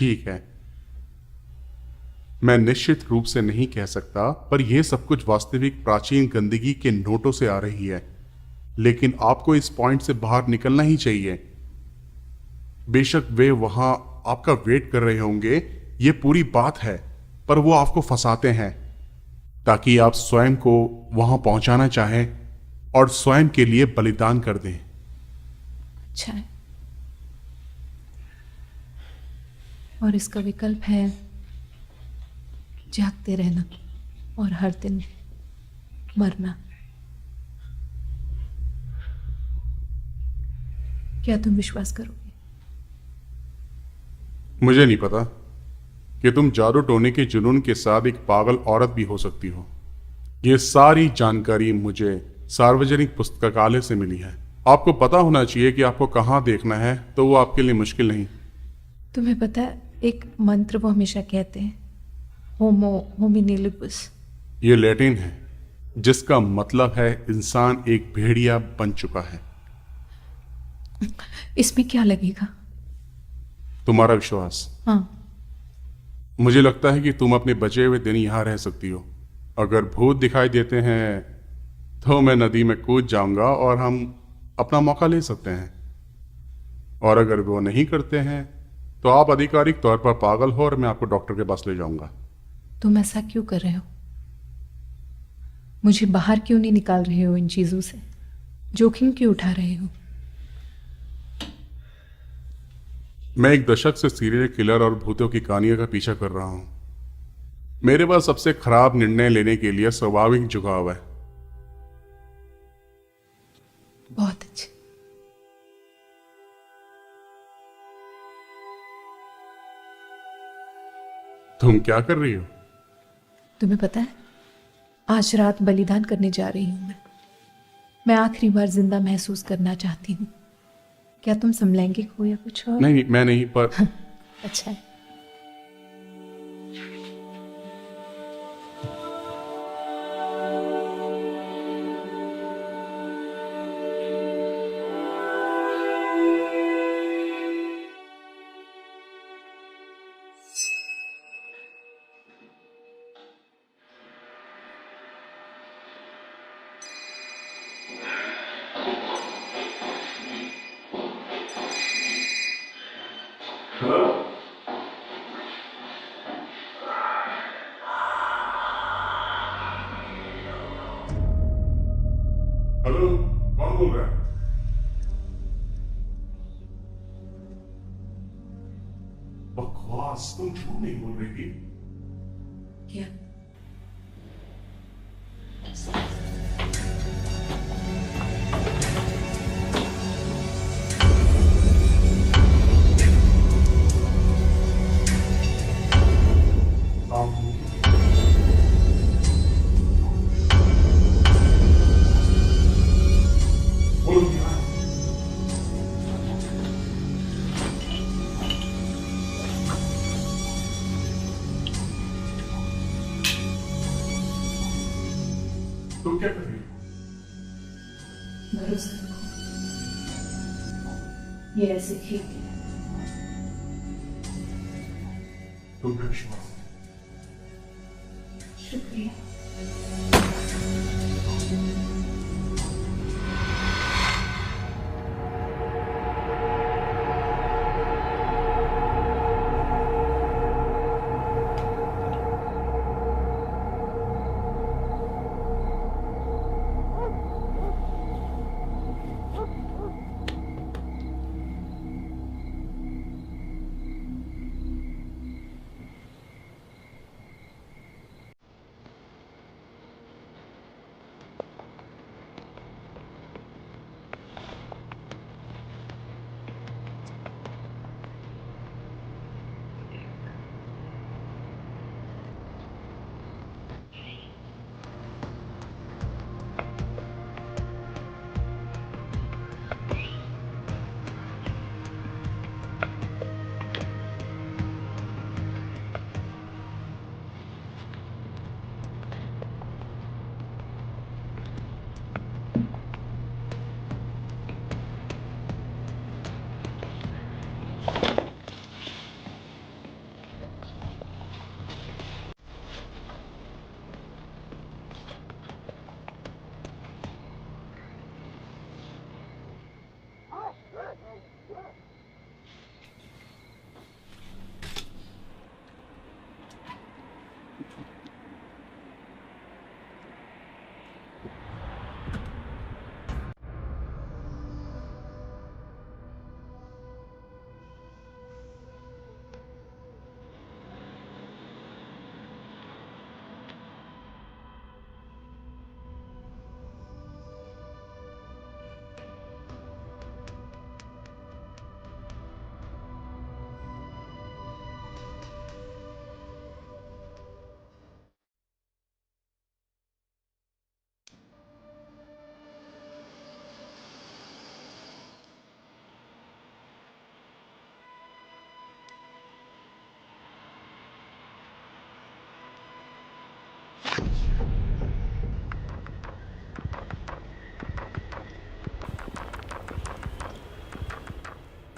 ठीक है, मैं निश्चित रूप से नहीं कह सकता, पर यह सब कुछ वास्तविक प्राचीन गंदगी के नोटों से आ रही है। लेकिन आपको इस पॉइंट से बाहर निकलना ही चाहिए। बेशक वे वहां आपका वेट कर रहे होंगे, ये पूरी बात है, पर वो आपको फंसाते हैं ताकि आप स्वयं को वहां पहुंचाना चाहें और स्वयं के लिए बलिदान कर दें। अच्छा है। और इसका विकल्प है जागते रहना और हर दिन मरना। क्या तुम विश्वास करोगे? मुझे नहीं पता कि तुम जादू टोने के जुनून के साथ एक पागल औरत भी हो सकती हो। ये सारी जानकारी मुझे सार्वजनिक पुस्तकालय से मिली है। आपको पता होना चाहिए कि आपको कहाँ देखना है, तो वो आपके लिए मुश्किल नहीं। तुम्हें पता है, एक मंत्र वो हमेशा कहते हैं, होमो होमिनिलिबस। ये लैटिन है, जिसका मतलब है इंसान एक भेड़िया बन चुका है। इसमें क्या लगेगा? तुम्हारा विश्वास। हाँ। मुझे लगता है कि तुम अपने बचे हुए दिन यहां रह सकती हो। अगर भूत दिखाई देते हैं तो मैं नदी में कूद जाऊंगा और हम अपना मौका ले सकते हैं, और अगर वो नहीं करते हैं तो आप आधिकारिक तौर पर पागल हो और मैं आपको डॉक्टर के पास ले जाऊंगा। तुम ऐसा क्यों कर रहे हो? मुझे बाहर क्यों नहीं निकाल रहे हो इन चीजों से? जोखिम क्यों उठा रहे हो? मैं एक दशक से सीरियल किलर और भूतों की कहानियों का पीछा कर रहा हूं। मेरे पास सबसे खराब निर्णय लेने के लिए स्वाभाविक झुकाव है। बहुत अच्छे। तुम क्या कर रही हो? तुम्हें पता है, आज रात बलिदान करने जा रही हूं मैं आखिरी बार जिंदा महसूस करना चाहती हूँ। क्या तुम समलैंगिक हो या कुछ और? नहीं, मैं नहीं, पर अच्छा है। हेलो, कौन बोल रहा है? बकवास, तुम झूठ नहीं बोल रही थी। क्या? बोलो क्या? तुम क्या कर रही हो? भरोसा रखो, ये ऐसे ठीक है। तुम पे विश्वास है। शुक्रिया।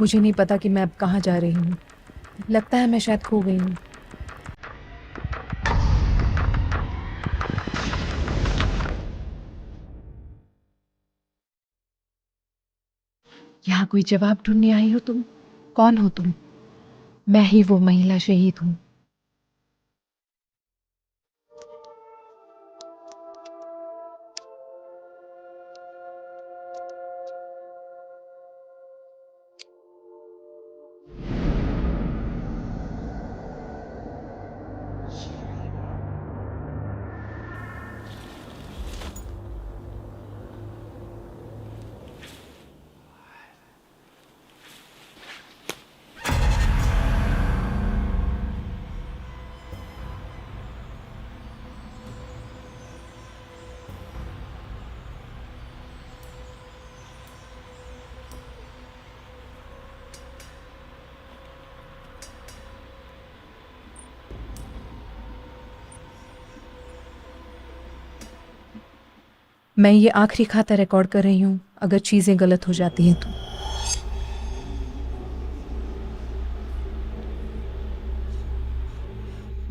मुझे नहीं पता कि मैं अब कहाँ जा रही हूँ। लगता है मैं शायद खो गई हूँ। यहाँ कोई जवाब ढूंढने आई हो तुम? कौन हो तुम? मैं ही वो महिला शहीद हूँ। मैं ये आखिरी खाता रिकॉर्ड कर रही हूँ। अगर चीजें गलत हो जाती हैं तो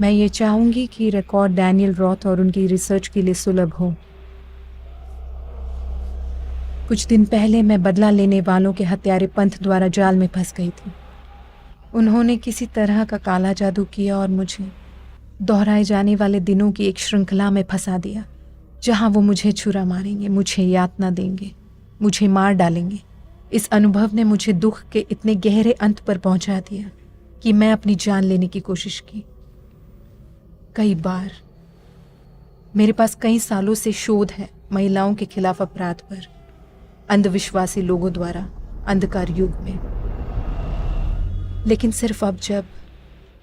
मैं ये चाहूंगी कि रिकॉर्ड डैनियल रॉथ और उनकी रिसर्च के लिए सुलभ हो। कुछ दिन पहले मैं बदला लेने वालों के हत्यारे पंथ द्वारा जाल में फंस गई थी। उन्होंने किसी तरह का काला जादू किया और मुझे दोहराए जाने वाले दिनों की एक श्रृंखला में फंसा दिया, जहां वो मुझे छुरा मारेंगे, मुझे यातना देंगे, मुझे मार डालेंगे। इस अनुभव ने मुझे दुख के इतने गहरे अंत पर पहुंचा दिया कि मैं अपनी जान लेने की कोशिश की। कई बार। मेरे पास कई सालों से शोध है महिलाओं के खिलाफ अपराध पर, अंधविश्वासी लोगों द्वारा अंधकार युग में। लेकिन सिर्फ अब जब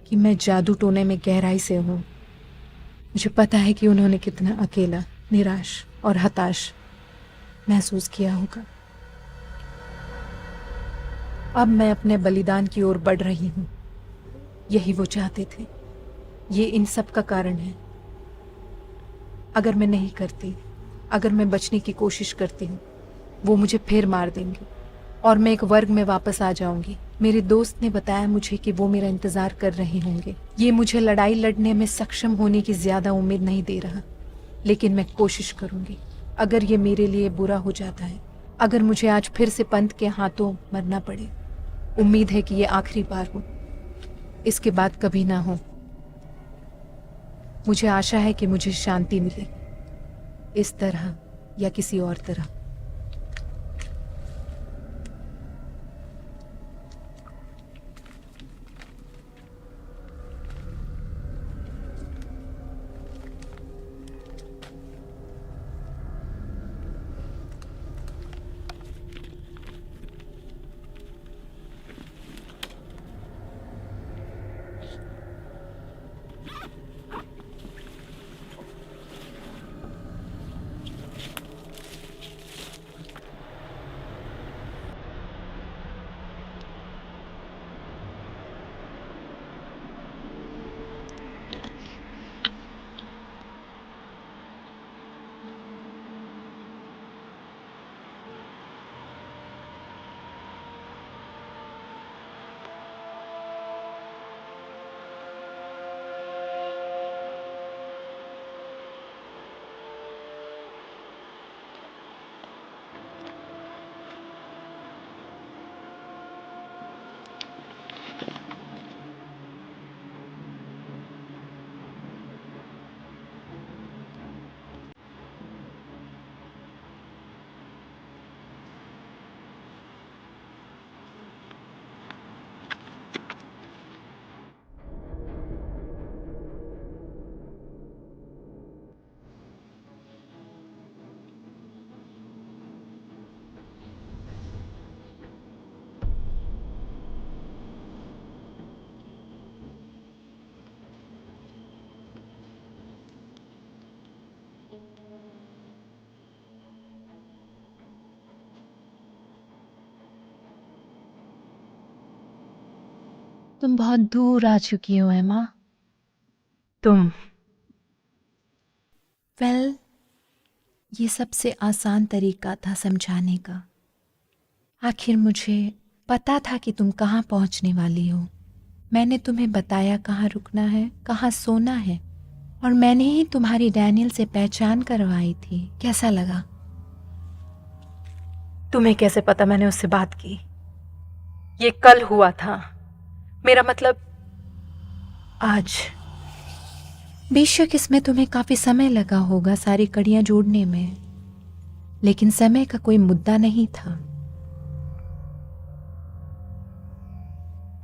कि मैं जादू टोने में गहराई से हूँ, मुझे पता है कि उन्होंने कितना अकेला, निराश और हताश महसूस किया होगा। अब मैं अपने बलिदान की ओर बढ़ रही हूँ। यही वो चाहते थे। ये इन सब का कारण है। अगर मैं नहीं करती, अगर मैं बचने की कोशिश करती हूँ, वो मुझे फिर मार देंगे और मैं एक वर्ग में वापस आ जाऊंगी। मेरे दोस्त ने बताया मुझे कि वो मेरा इंतजार कर रहे होंगे। ये मुझे लड़ाई लड़ने में सक्षम होने की ज्यादा उम्मीद नहीं दे रहा, लेकिन मैं कोशिश करूंगी। अगर ये मेरे लिए बुरा हो जाता है, अगर मुझे आज फिर से पंथ के हाथों मरना पड़े, उम्मीद है कि ये आखिरी बार हो, इसके बाद कभी ना हो। मुझे आशा है कि मुझे शांति मिले, इस तरह या किसी और तरह। तुम बहुत दूर आ चुकी हो एमा। तुम ये सबसे आसान तरीका था समझाने का। आखिर मुझे पता था कि तुम कहाँ पहुंचने वाली हो। मैंने तुम्हें बताया कहाँ रुकना है, कहाँ सोना है, और मैंने ही तुम्हारी डैनियल से पहचान करवाई थी। कैसा लगा? तुम्हें कैसे पता मैंने उससे बात की? ये कल हुआ था। मेरा मतलब आज। बेशक इसमें तुम्हें काफी समय लगा होगा सारी कड़ियां जोड़ने में, लेकिन समय का कोई मुद्दा नहीं था।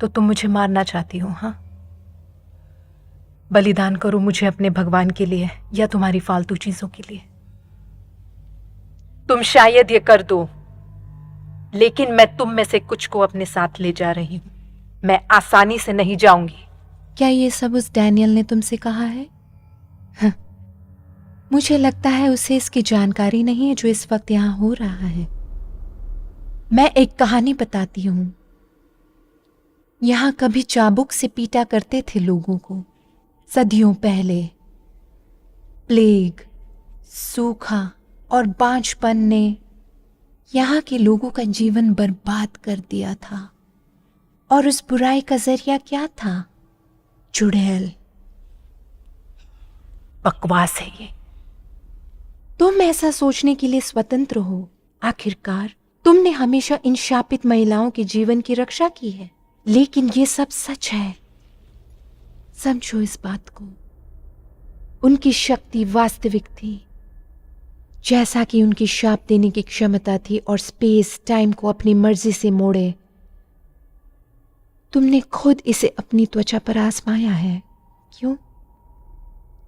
तो तुम मुझे मारना चाहती हो? हाँ, बलिदान करो मुझे अपने भगवान के लिए या तुम्हारी फालतू चीजों के लिए? तुम शायद ये कर दो, लेकिन मैं तुम में से कुछ को अपने साथ ले जा रही हूं। मैं आसानी से नहीं जाऊंगी। क्या ये सब उस डैनियल ने तुमसे कहा है? हाँ, मुझे लगता है उसे इसकी जानकारी नहीं है जो इस वक्त यहां हो रहा है। मैं एक कहानी बताती हूं। यहां कभी चाबुक से पीटा करते थे लोगों को, सदियों पहले। प्लेग, सूखा और बांझपन ने यहाँ के लोगों का जीवन बर्बाद कर दिया था। और उस बुराई का जरिया क्या था? चुड़ैल। बकवास है ये। तुम ऐसा सोचने के लिए स्वतंत्र हो। आखिरकार तुमने हमेशा इन शापित महिलाओं के जीवन की रक्षा की है, लेकिन ये सब सच है। समझो इस बात को। उनकी शक्ति वास्तविक थी, जैसा कि उनकी शाप देने की क्षमता थी और स्पेस टाइम को अपनी मर्जी से मोड़े। तुमने खुद इसे अपनी त्वचा पर आजमाया है। क्यों?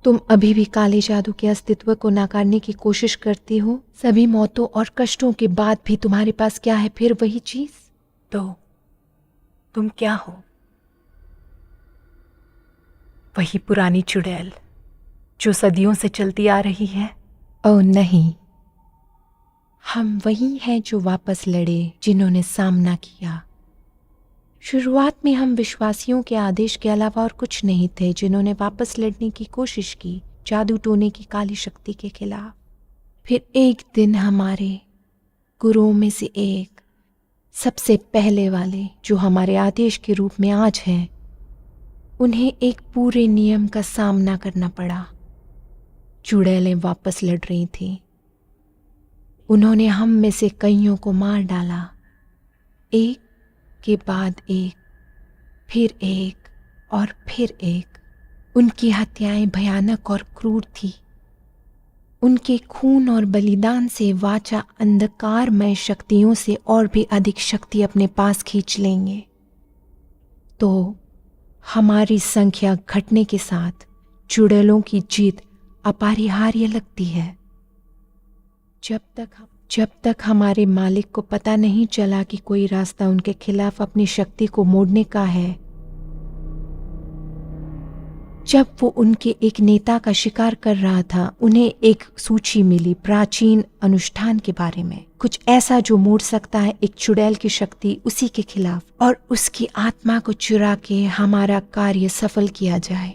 तुम अभी भी काले जादू के अस्तित्व को नकारने की कोशिश करती हो। सभी मौतों और कष्टों के बाद भी तुम्हारे पास क्या है? फिर वही चीज। तो तुम क्या हो? वही पुरानी चुड़ैल जो सदियों से चलती आ रही है? ओह नहीं, हम वही हैं जो वापस लड़े, जिन्होंने सामना किया। शुरुआत में हम विश्वासियों के आदेश के अलावा और कुछ नहीं थे, जिन्होंने वापस लड़ने की कोशिश की जादू टोने की काली शक्ति के खिलाफ। फिर एक दिन हमारे गुरुओं में से एक, सबसे पहले वाले जो हमारे आदेश के रूप में आज हैं, उन्हें एक पूरे नियम का सामना करना पड़ा। चुड़ैलें वापस लड़ रही थीं। उन्होंने हम में से कईयों को मार डाला, एक के बाद एक, फिर एक और फिर एक। उनकी हत्याएं भयानक और क्रूर थी। उनके खून और बलिदान से वाचा अंधकारमय शक्तियों से और भी अधिक शक्ति अपने पास खींच लेंगे। तो हमारी संख्या घटने के साथ चुड़ैलों की जीत अपरिहार्य लगती है। जब तक हमारे मालिक को पता नहीं चला कि कोई रास्ता उनके खिलाफ अपनी शक्ति को मोड़ने का है, जब वो उनके एक नेता का शिकार कर रहा था, उन्हें एक सूची मिली प्राचीन अनुष्ठान के बारे में, कुछ ऐसा जो मोड़ सकता है एक चुड़ैल की शक्ति उसी के खिलाफ, और उसकी आत्मा को चुरा के हमारा कार्य सफल किया जाए।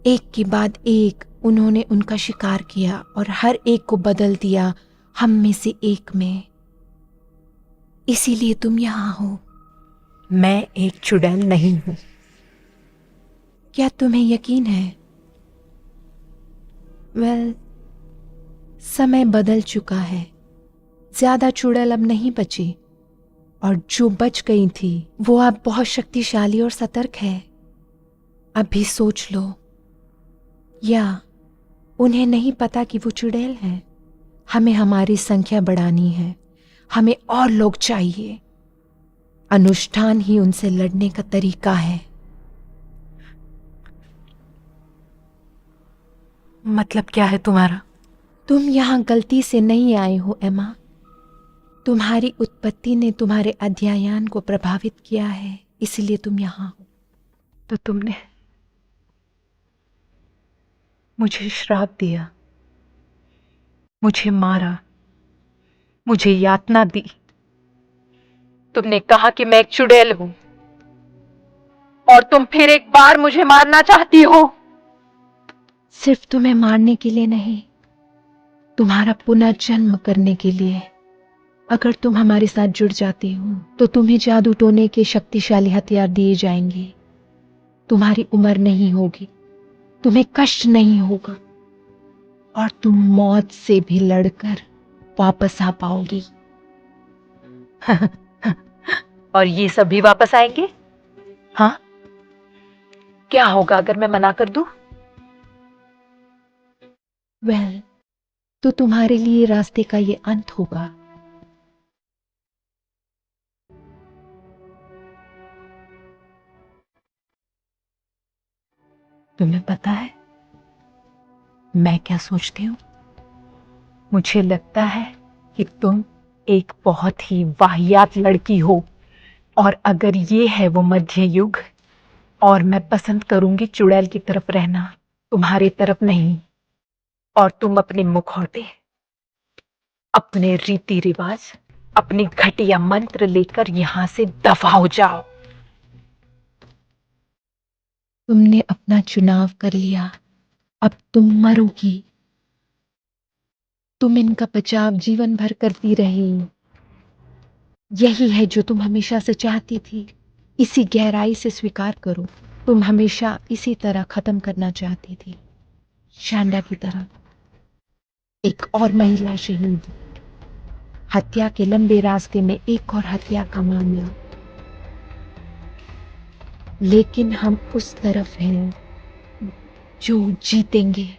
एक के बाद एक उन्होंने उनका शिकार किया और हर एक को बदल दिया हम में से एक में। इसीलिए तुम यहाँ हो। मैं एक चुड़ैल नहीं हूं। क्या तुम्हें यकीन है? वेल, समय बदल चुका है। ज्यादा चुड़ैल अब नहीं बची, और जो बच गई थी वो अब बहुत शक्तिशाली और सतर्क है। अभी सोच लो, या उन्हें नहीं पता कि वो चुड़ैल है। हमें हमारी संख्या बढ़ानी है। हमें और लोग चाहिए। अनुष्ठान ही उनसे लड़ने का तरीका है। मतलब क्या है तुम्हारा? तुम यहाँ गलती से नहीं आए हो एमा। तुम्हारी उत्पत्ति ने तुम्हारे अध्ययन को प्रभावित किया है, इसलिए तुम यहाँ हो। तो तुमने मुझे श्राप दिया, मुझे मारा, मुझे यातना दी। तुमने कहा कि मैं एक चुड़ैल हूं, और तुम फिर एक बार मुझे मारना चाहती हो। सिर्फ तुम्हें मारने के लिए नहीं, तुम्हारा पुनर्जन्म करने के लिए। अगर तुम हमारे साथ जुड़ जाती हो तो तुम्हें जादू टोने के शक्तिशाली हथियार दिए जाएंगे। तुम्हारी उम्र नहीं होगी, तुम्हें कष्ट नहीं होगा और तुम मौत से भी लड़कर वापस आ पाओगी। और ये सभी वापस आएंगे? हाँ, क्या होगा अगर मैं मना कर दूं? वेल, तो तुम्हारे लिए रास्ते का ये अंत होगा। तुम्हें पता है मैं क्या सोचती हूँ? मुझे लगता है कि तुम एक बहुत ही वाहियात लड़की हो, और अगर ये है वो मध्य युग और मैं पसंद करूंगी चुड़ैल की तरफ रहना, तुम्हारी तरफ नहीं। और तुम अपने मुखौटे, अपने रीति रिवाज, अपनी घटिया मंत्र लेकर यहां से दफा हो जाओ। तुमने अपना चुनाव कर लिया, अब तुम मरोगी। तुम इनका बचाव जीवन भर करती रही। यही है जो तुम हमेशा से चाहती थी। इसी गहराई से स्वीकार करो, तुम हमेशा इसी तरह खत्म करना चाहती थी, शांडा की तरह। एक और महिला शहीद, हत्या के लंबे रास्ते में एक और हत्या का मामला। लेकिन हम उस तरफ हैं जो जीतेंगे,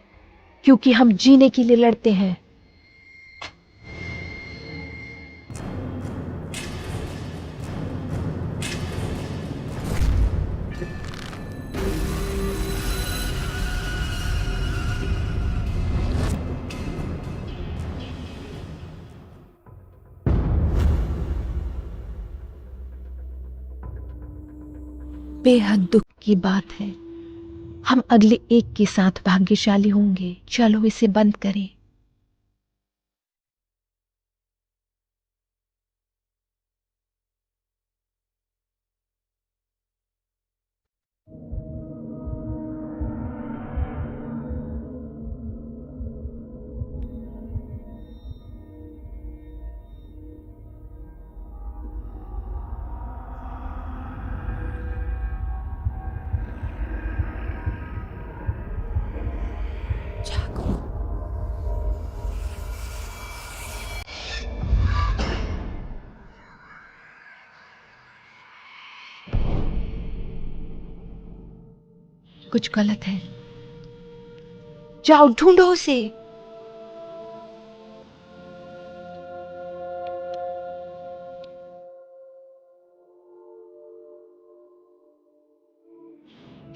क्योंकि हम जीने के लिए लड़ते हैं। बेहद दुख की बात है, हम अगले एक के साथ भाग्यशाली होंगे। चलो इसे बंद करें। कुछ गलत है, जाओ ढूंढो उसे।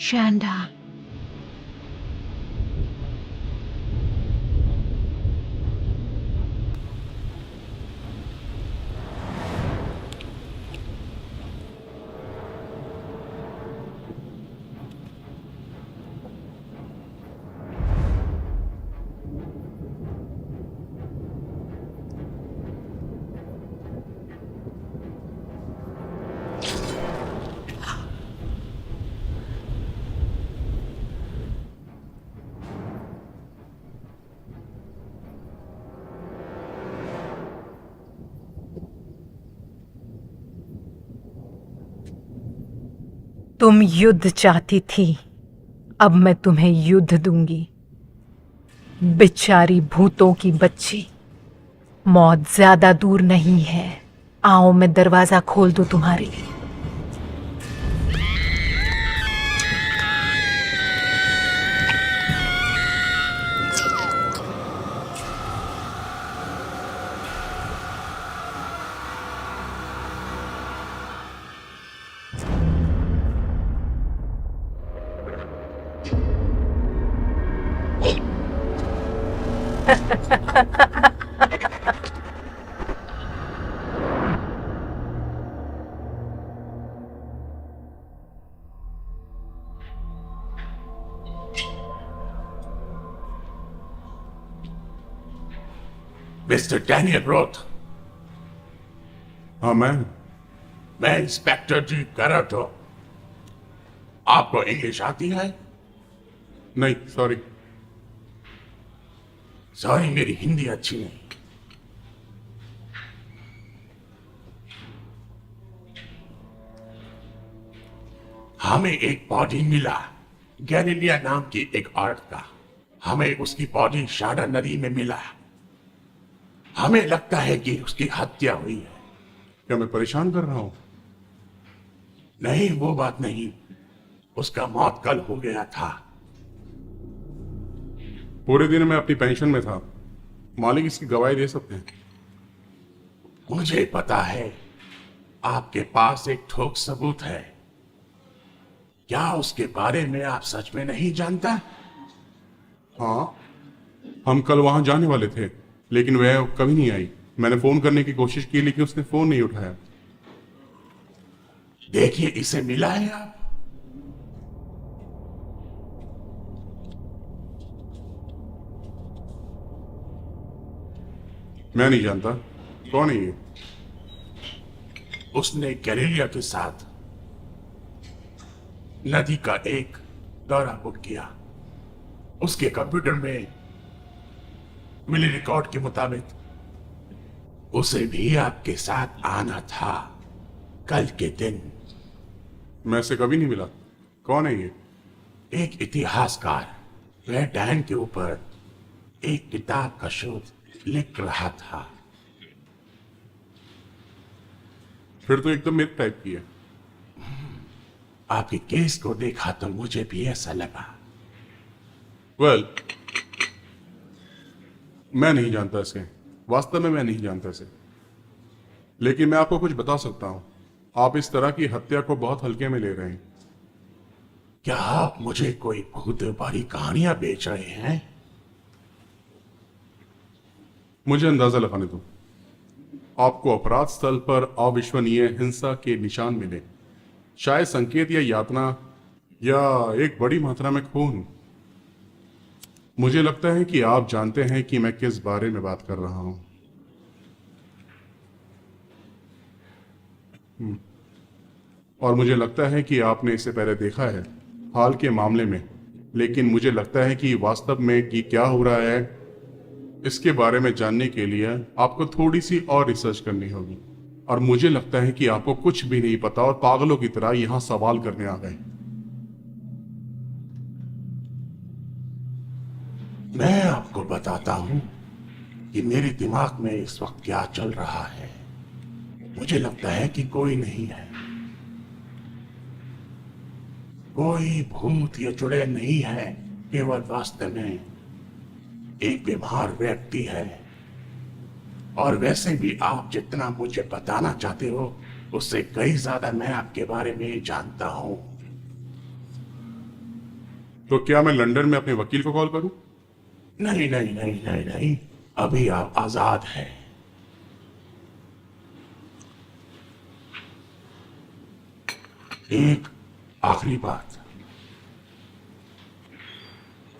शांडा, तुम युद्ध चाहती थी, अब मैं तुम्हें युद्ध दूंगी। बेचारी भूतों की बच्ची, मौत ज्यादा दूर नहीं है। आओ मैं दरवाजा खोल दूं तुम्हारे लिए। मिस्टर डैनियल रोथ, हाँ मैं इंस्पेक्टर जी करत हूं। आपको इंग्लिश आती है? नहीं सॉरी। सॉरी, मेरी हिंदी अच्छी नहीं। हमें एक बॉडी मिला, गैलिलिया नाम की एक औरत का। हमें उसकी बॉडी शाडा नदी में मिला। हमें लगता है कि उसकी हत्या हुई है। क्या मैं परेशान कर रहा हूँ? नहीं, वो बात नहीं। उसका मौत कल हो गया था। पूरे दिन मैं अपनी पेंशन में था। मालिक इसकी गवाही दे सकते हैं। मुझे पता है आपके पास एक ठोस सबूत है। क्या उसके बारे में आप सच में नहीं जानता? हाँ, हम कल वहां जाने वाले थे, लेकिन वह कभी नहीं आई। मैंने फोन करने की कोशिश की, लेकिन उसने फोन नहीं उठाया। देखिए, इसे मिला है आप? मैं नहीं जानता कौन है ये। उसने गैलिलिया के साथ नदी का एक दौरा बुक किया। उसके कंप्यूटर में मिले रिकॉर्ड के मुताबिक उसे भी आपके साथ आना था कल के दिन। मैं इसे कभी नहीं मिला। कौन है ये? एक इतिहासकार, वह डैन के ऊपर एक किताब का शोध लिख रहा था। फिर तो एकदम मेरे टाइप की है। आपके केस को देखा तो मुझे भी ऐसा लगा। वेल, मैं नहीं जानता इसे। वास्तव में मैं नहीं जानता इसे, लेकिन मैं आपको कुछ बता सकता हूं। आप इस तरह की हत्या को बहुत हल्के में ले रहे हैं। क्या आप मुझे कोई बहुत बड़ी कहानियां बेच रहे हैं? मुझे अंदाजा लगाने दो। आपको अपराध स्थल पर अविश्वसनीय हिंसा के निशान मिले, शायद संकेत या यातना, या एक बड़ी मात्रा में खून। मुझे लगता है कि आप जानते हैं कि मैं किस बारे में बात कर रहा हूं। और मुझे लगता है कि आपने इसे पहले देखा है हाल के मामले में, लेकिन मुझे लगता है कि वास्तव में कि क्या हो रहा है इसके बारे में जानने के लिए आपको थोड़ी सी और रिसर्च करनी होगी। और मुझे लगता है कि आपको कुछ भी नहीं पता और पागलों की तरह यहां सवाल करने आ गए। मैं आपको बताता हूं कि मेरे दिमाग में इस वक्त क्या चल रहा है। मुझे लगता है कि कोई नहीं है, कोई भूत या चुड़ैल नहीं है, केवल वास्तव में एक बीमार व्यक्ति है। और वैसे भी आप जितना मुझे बताना चाहते हो उससे कई ज्यादा मैं आपके बारे में जानता हूं। तो क्या मैं लंदन में अपने वकील को कॉल करूं? नहीं नहीं नहीं नहीं नहीं, अभी आप आजाद हैं। एक आखिरी बात,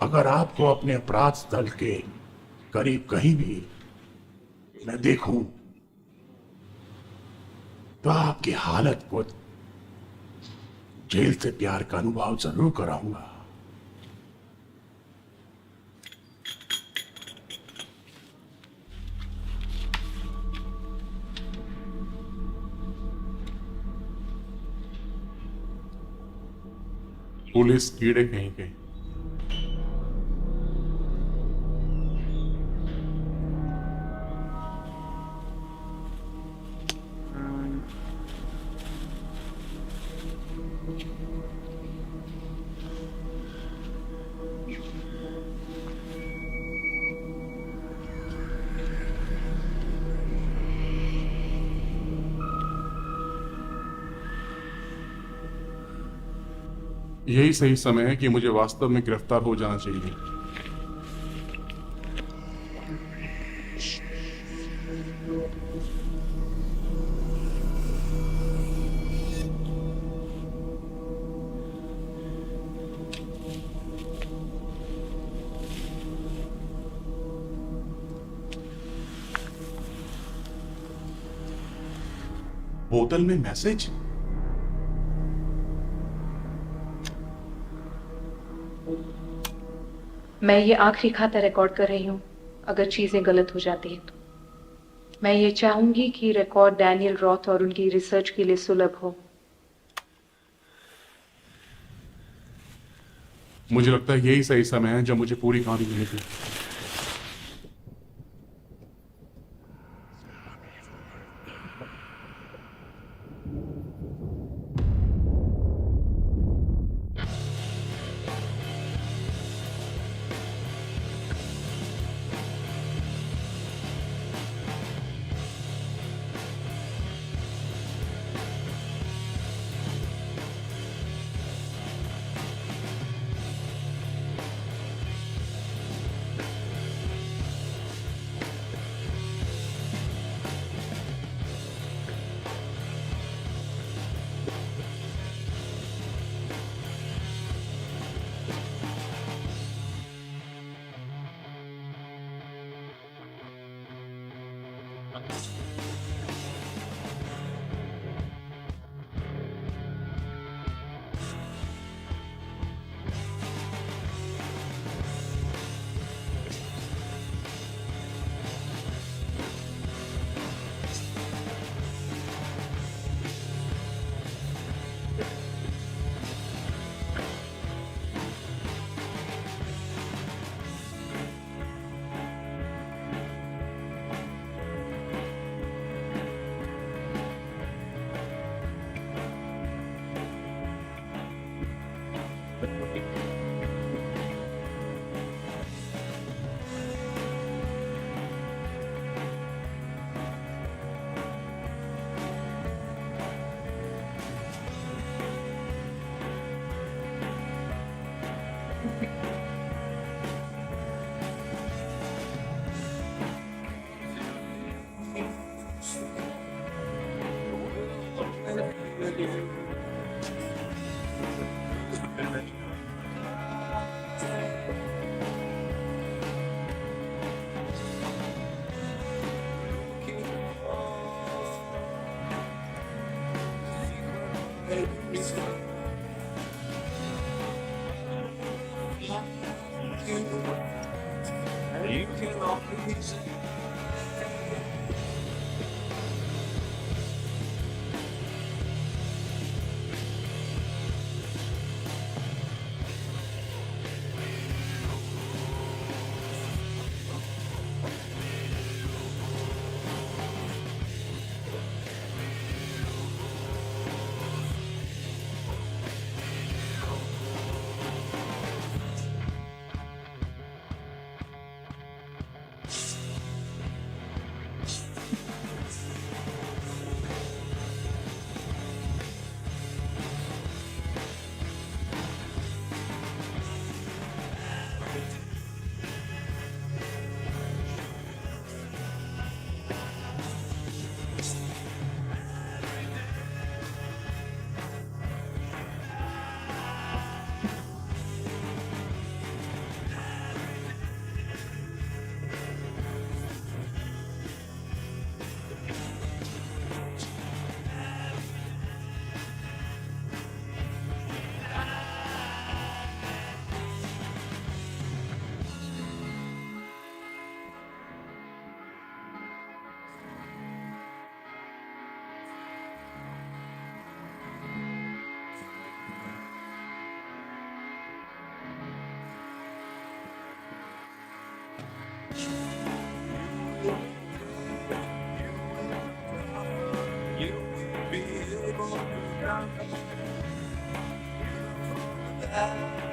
अगर आपको अपने अपराध स्थल के करीब कहीं भी मैं देखूं तो आपकी हालत को जेल से प्यार का अनुभव जरूर कराऊंगा। पुलिस कीड़े कहीं के। यही सही समय है कि मुझे वास्तव में गिरफ्तार हो जाना चाहिए। बोतल में मैसेज। मैं ये आखिरी खाता रिकॉर्ड कर रही हूँ। अगर चीज़ें गलत हो जाती हैं तो मैं ये चाहूंगी कि रिकॉर्ड डैनियल रॉथ और उनकी रिसर्च के लिए सुलभ हो। मुझे लगता है यही सही समय है जब मुझे पूरी कहानी मिलेगी। You can always you'll be able to